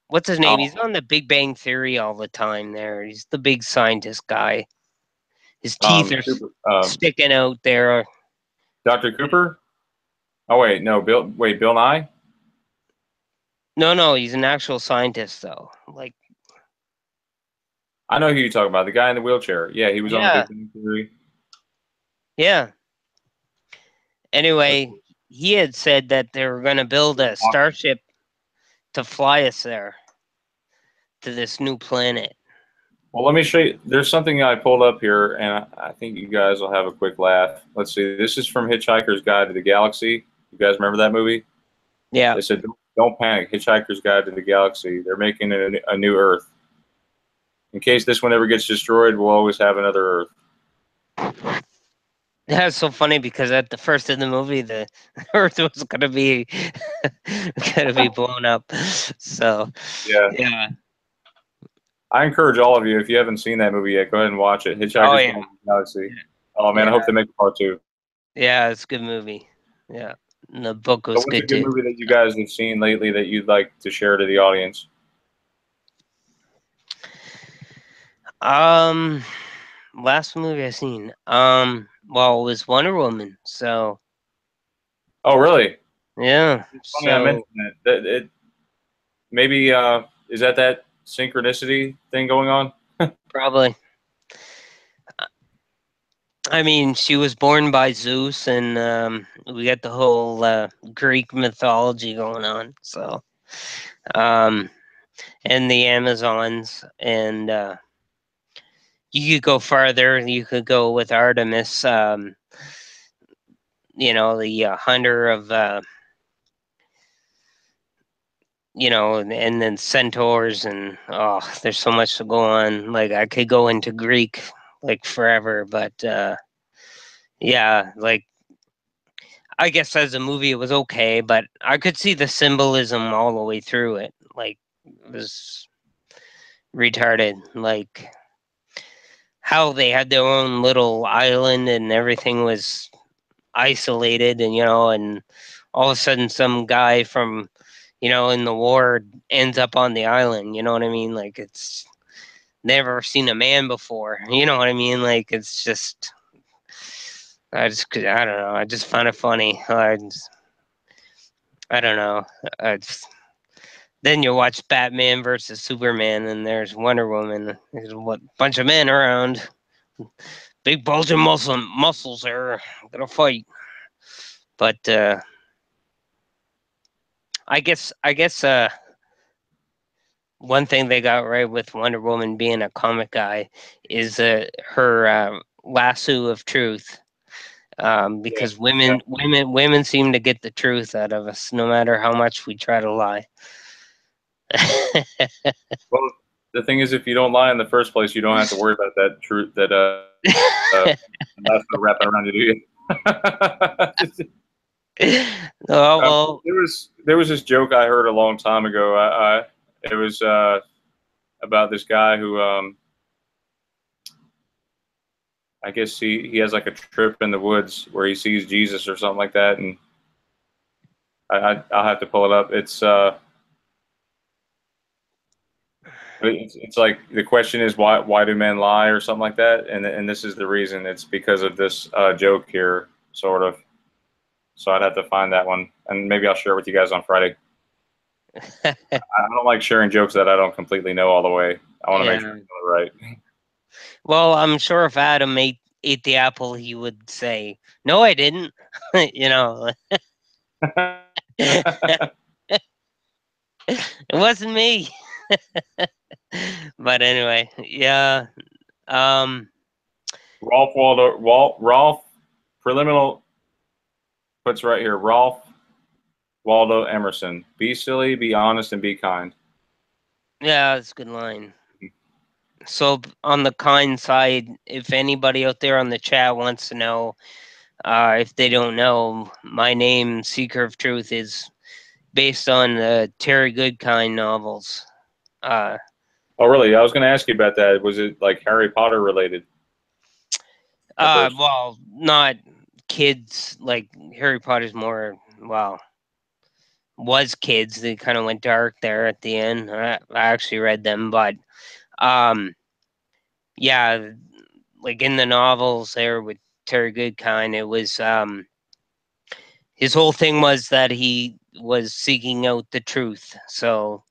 What's his name? Oh. He's on the Big Bang Theory all the time there. He's the big scientist guy. His teeth are sticking out there. Dr. Cooper? Oh, wait, no, Bill Nye? No, he's an actual scientist, though. Like, I know who you're talking about, the guy in the wheelchair. Yeah, he was on the Big Bang Theory. Yeah. Anyway, he had said that they were going to build a starship to fly us there, to this new planet. Well, let me show you. There's something I pulled up here, and I think you guys will have a quick laugh. Let's see. This is from Hitchhiker's Guide to the Galaxy. You guys remember that movie? Yeah. They said, "Don't panic. Hitchhiker's Guide to the Galaxy. They're making a new Earth. In case this one ever gets destroyed, we'll always have another Earth." That's so funny, because at the first of the movie, the Earth was gonna be blown up. So yeah. I encourage all of you, if you haven't seen that movie yet, go ahead and watch it. Hitchhiker's Guide to the Galaxy. Oh man, I hope they make a part 2. Yeah, it's a good movie. Yeah, and the book was What's good a good too. movie that you guys have seen lately that you'd like to share to the audience? Last movie I seen. Well, it was Wonder Woman. So. Oh, really? Yeah. It's funny I mentioned that. It maybe is that synchronicity thing going on? Probably. I mean, she was born by Zeus, and we got the whole Greek mythology going on. So, and the Amazons, and you could go farther. You could go with Artemis. The hunter of, and then centaurs, and there's so much to go on. Like I could go into Greek like forever, but yeah, like I guess as a movie it was okay, but I could see the symbolism all the way through it. Like it was retarded. Like how they had their own little island and everything was isolated, and all of a sudden some guy from in the war ends up on the island. You know what I mean? Like it's never seen a man before. You know what I mean? Like it's just I don't know. I just find it funny. I don't know. Then you watch Batman versus Superman, and there's Wonder Woman. There's a bunch of men around, big bulging muscles there, gonna fight. But I guess one thing they got right with Wonder Woman being a comic guy is her lasso of truth. Because women seem to get the truth out of us, no matter how much we try to lie. Well, the thing is, if you don't lie in the first place, you don't have to worry about that truth that that's the wrapping around you. Do you? Well, there was this joke I heard a long time ago. It was about this guy who I guess he has like a trip in the woods where he sees Jesus or something like that, and I'll have to pull it up. It's like the question is why do men lie or something like that, and this is the reason. It's because of this joke here, sort of. So I'd have to find that one, and maybe I'll share it with you guys on Friday. I don't like sharing jokes that I don't completely know all the way. I want to make sure it's right. Well, I'm sure if Adam ate the apple, he would say, "No, I didn't." It wasn't me. But anyway, yeah. Rolf preliminal puts right here. Rolf Waldo Emerson. Be silly, be honest, and be kind. Yeah, that's a good line. So on the kind side, if anybody out there on the chat wants to know, if they don't know, my name, Seeker of Truth, is based on the Terry Goodkind novels. Oh, really? I was going to ask you about that. Was it like Harry Potter related? Well, not kids. Like Harry Potter's more, well, was kids. They kind of went dark there at the end. I actually read them, but yeah, like in the novels there with Terry Goodkind, it was his whole thing was that he was seeking out the truth. So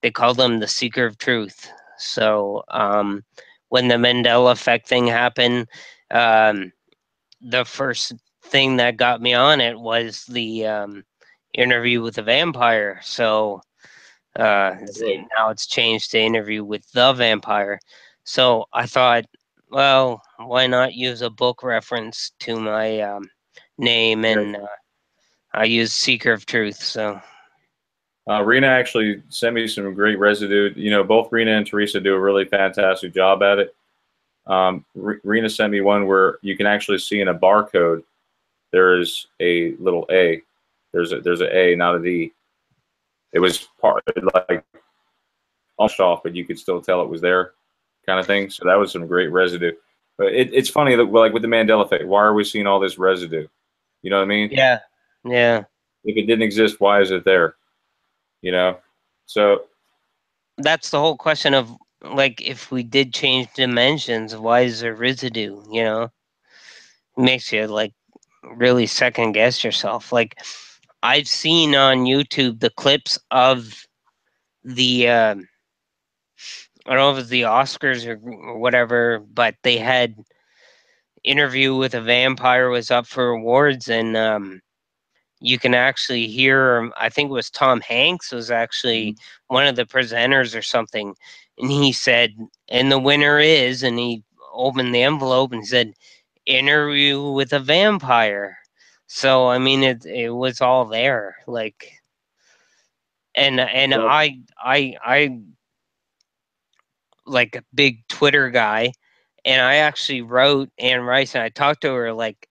they called him the Seeker of Truth. So when the Mandela effect thing happened, the first thing that got me on it was the interview with the vampire. So now it's changed to interview with the vampire. So I thought, well, why not use a book reference to my name, and I use Seeker of Truth. So Rena actually sent me some great residue. You know, both Rena and Teresa do a really fantastic job at it. Rena sent me one where you can actually see in a barcode there is a little A. There's an A, not a D. It was part like almost off, but you could still tell it was there, kind of thing. So that was some great residue. But it's funny that like with the Mandela effect, why are we seeing all this residue? You know what I mean? yeah. If it didn't exist, why is it there? You know, so That's the whole question of, like, if we did change dimensions, why is there residue? It makes you like really second guess yourself. Like, I've seen on YouTube the clips of the I don't know if it's the Oscars or whatever, but they had Interview with a Vampire was up for awards, and you can actually hear, I think it was Tom Hanks was actually one of the presenters or something, and he said, and the winner is, and he opened the envelope and said, interview with a vampire. So I mean, it was all there, like, and I like a big Twitter guy, and I actually wrote Anne Rice, and I talked to her like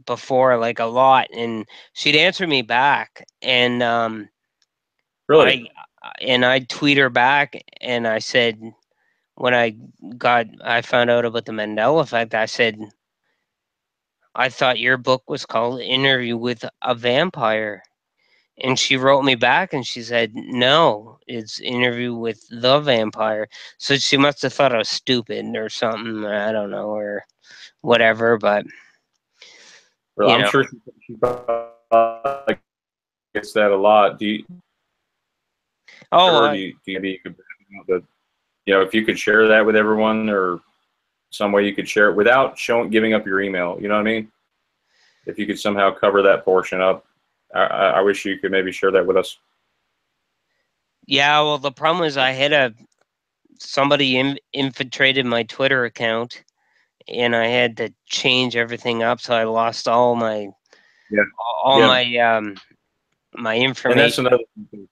before, like a lot, and she'd answer me back, and Really? I tweet her back, and I said, when I found out about the Mandela effect, I said, I thought your book was called Interview with a Vampire. And she wrote me back and she said, no, it's Interview with the Vampire. So she must have thought I was stupid or something. I don't know, or whatever, but Well, I'm sure she probably gets that a lot. Do you, oh, do you maybe you could, if you could share that with everyone, or some way you could share it without giving up your email, you know what I mean? If you could somehow cover that portion up, I wish you could maybe share that with us. yeah, well, the problem is I had somebody infiltrated my Twitter account, and I had to change everything up, so I lost all my my information. And that's another thing.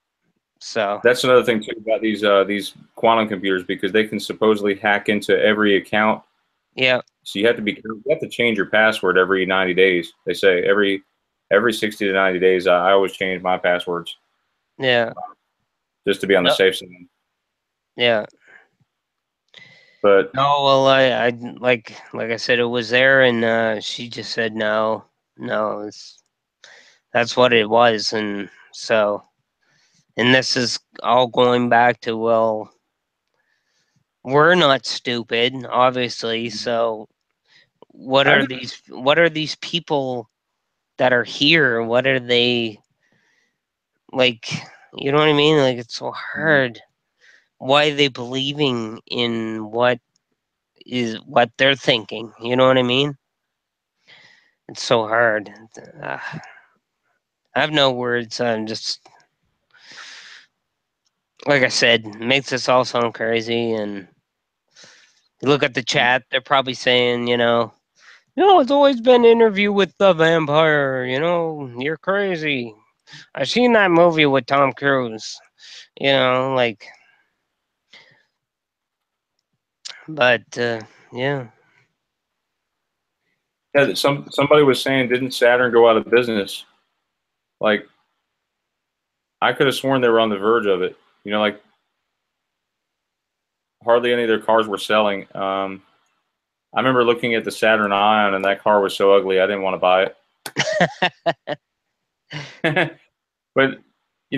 So that's another thing too about these quantum computers, because they can supposedly hack into every account. Yeah. So you have to be careful. You have to change your password every 90 days. They say every 60 to 90 days. I always change my passwords. Yeah. Just to be on the safe side. Yeah. But no, well, I like I said, it was there, and she just said no, that's what it was, and so, and this is all going back to, well, we're not stupid, obviously. So what are these people that are here? What are they like? You know what I mean? Like, it's so hard. Why are they believing in what they're thinking? You know what I mean? It's so hard. I have no words. I'm just, like I said, makes us all sound crazy. And you look at the chat, they're probably saying, it's always been Interview with the Vampire. You're crazy. I've seen that movie with Tom Cruise. Like, but yeah. Yeah, somebody was saying, didn't Saturn go out of business? Like, I could have sworn they were on the verge of it. Like, hardly any of their cars were selling. I remember looking at the Saturn Ion, and that car was so ugly, I didn't want to buy it. But,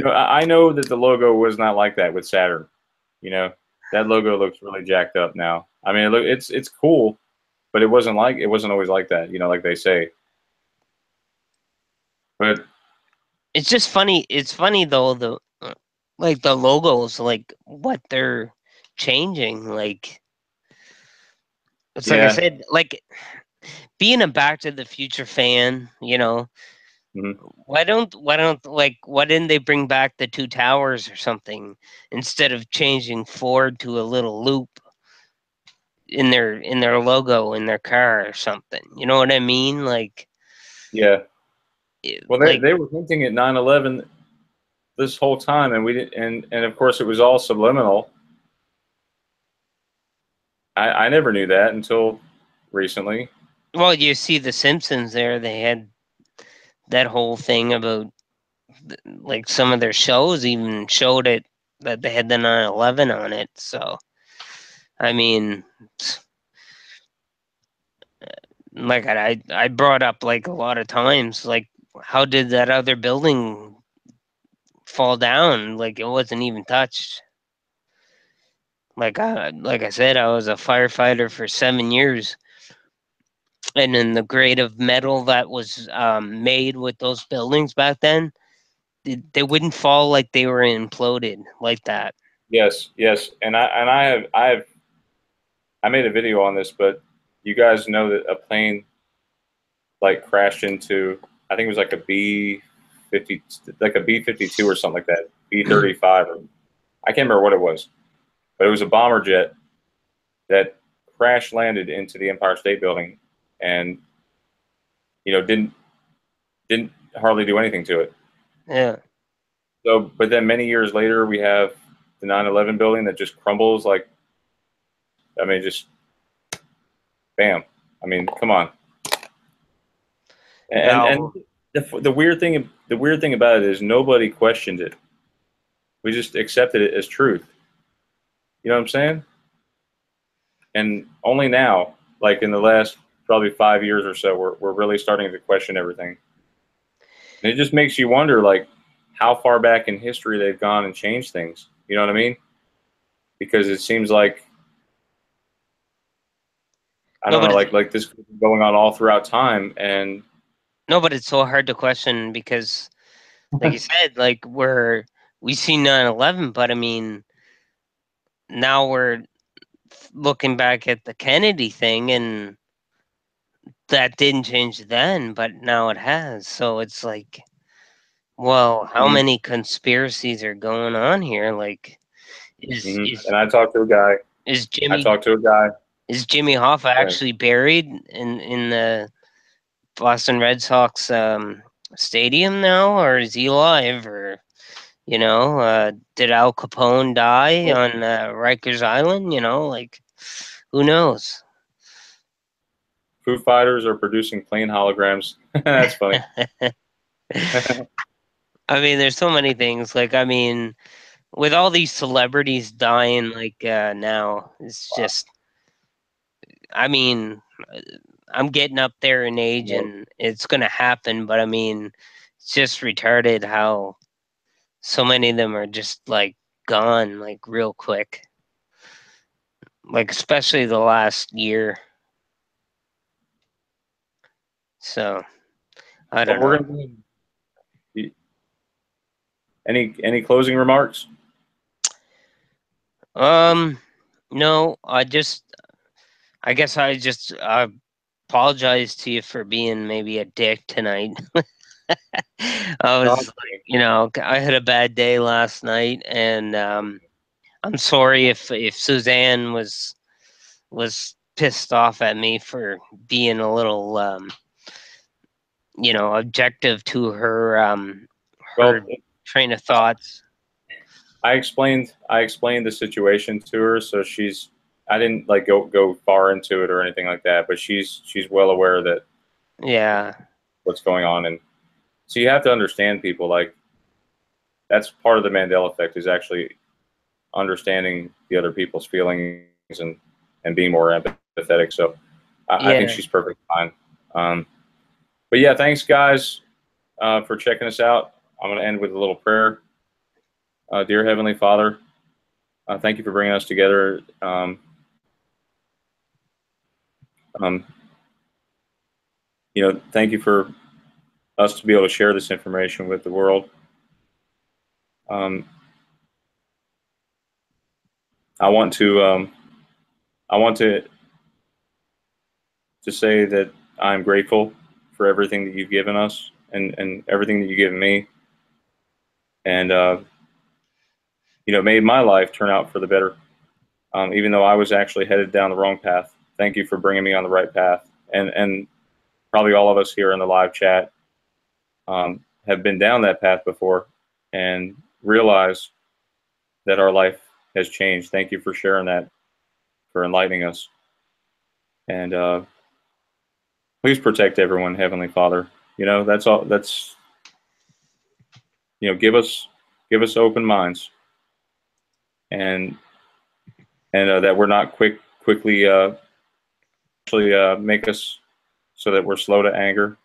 I know that the logo was not like that with Saturn. That logo looks really jacked up now. I mean, it's cool, but it wasn't always like that, like they say. But it's just funny. It's funny though, the logos, like what they're changing. Like, it's like I said, like, being a Back to the Future fan, why didn't they bring back the two towers or something, instead of changing Ford to a little loop in their logo in their car or something? You know what I mean? Like, yeah. Well, they were hinting at 9/11 this whole time, and we didn't, and of course it was all subliminal. I never knew that until recently. Well, you see The Simpsons there, they had that whole thing about, like, some of their shows even showed it, that they had the 9/11 on it. So, I mean, like I brought up, like, a lot of times, like, how did that other building fall down? Like, it wasn't even touched. Like I said, I was a firefighter for 7 years, and then the grade of metal that was made with those buildings back then, they wouldn't fall like they were imploded like that. Yes, and I made a video on this, but you guys know that a plane like crashed into, I think it was like a B-50, like a B-52 or something like that, B-35, or I can't remember what it was, but it was a bomber jet that crash landed into the Empire State Building, and didn't hardly do anything to it. Yeah. So, but then many years later, we have the 9/11 building that just crumbles. Like, I mean, just bam. I mean, come on. And the weird thing about it is nobody questioned it. We just accepted it as truth. You know what I'm saying? And only now, like in the last probably 5 years or so, we're really starting to question everything. And it just makes you wonder, like, how far back in history they've gone and changed things. You know what I mean? Because it seems like, I don't know, like this going on all throughout time. And no, but it's so hard to question because, like you said, like we see 9/11, but I mean, now we're looking back at the Kennedy thing, and that didn't change then, but now it has. So it's like, well, how many conspiracies are going on here? Like, and I talked to a guy. Is I talked to a guy. Is Jimmy Hoffa actually buried in the Boston Red Sox stadium now, or is he alive? Or did Al Capone die on Rikers Island? Like, who knows? Foo Fighters are producing plane holograms. That's funny. I mean, there's so many things. Like, I mean, with all these celebrities dying, like now, it's just. I mean, I'm getting up there in age, and it's gonna happen. But I mean, it's just retarded how so many of them are just like gone, like real quick. Like especially the last year. So I don't know. Any closing remarks? No, I guess I just apologize to you for being maybe a dick tonight. I was I had a bad day last night, and I'm sorry if Suzanne was pissed off at me for being a little objective to her train of thoughts. I explained the situation to her, so I didn't like go far into it or anything like that, but she's well aware that what's going on. And so you have to understand people. Like, that's part of the Mandela effect, is actually understanding the other people's feelings and being more empathetic. So I think she's perfectly fine. But yeah, thanks guys for checking us out. I'm going to end with a little prayer. Dear Heavenly Father, thank you for bringing us together. Thank you for us to be able to share this information with the world. I want to say that I'm grateful for everything that you've given us and everything that you've given me, and made my life turn out for the better. Even though I was actually headed down the wrong path, thank you for bringing me on the right path. And probably all of us here in the live chat have been down that path before and realize that our life has changed. Thank you for sharing that, for enlightening us. And please protect everyone, Heavenly Father. That's all. That's give us open minds, and that we're not quickly actually make us so that we're slow to anger.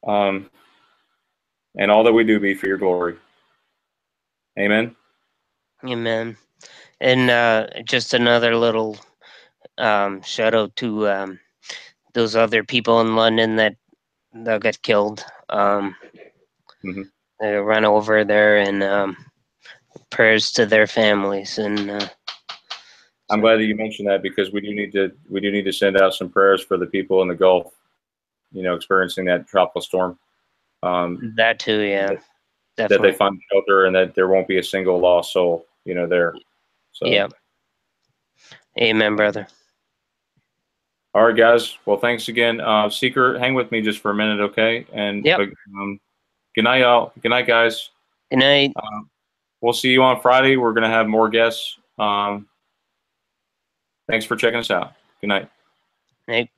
And all that we do be for your glory. Amen. Amen. And just another little shout out to those other people in London that got killed. They ran over there, and prayers to their families. And I'm glad that you mentioned that, because we do need to send out some prayers for the people in the Gulf, you know, experiencing that tropical storm. That too, yeah. That Definitely. they find shelter and that there won't be a single lost soul, you know, there. So. Yeah. Amen, brother. All right, guys. Well, thanks again. Seeker, hang with me just for a minute, okay? And Yep. good night, y'all. Good night, guys. Good night. We'll see you on Friday. We're gonna have more guests. Thanks for checking us out. Good night. Night.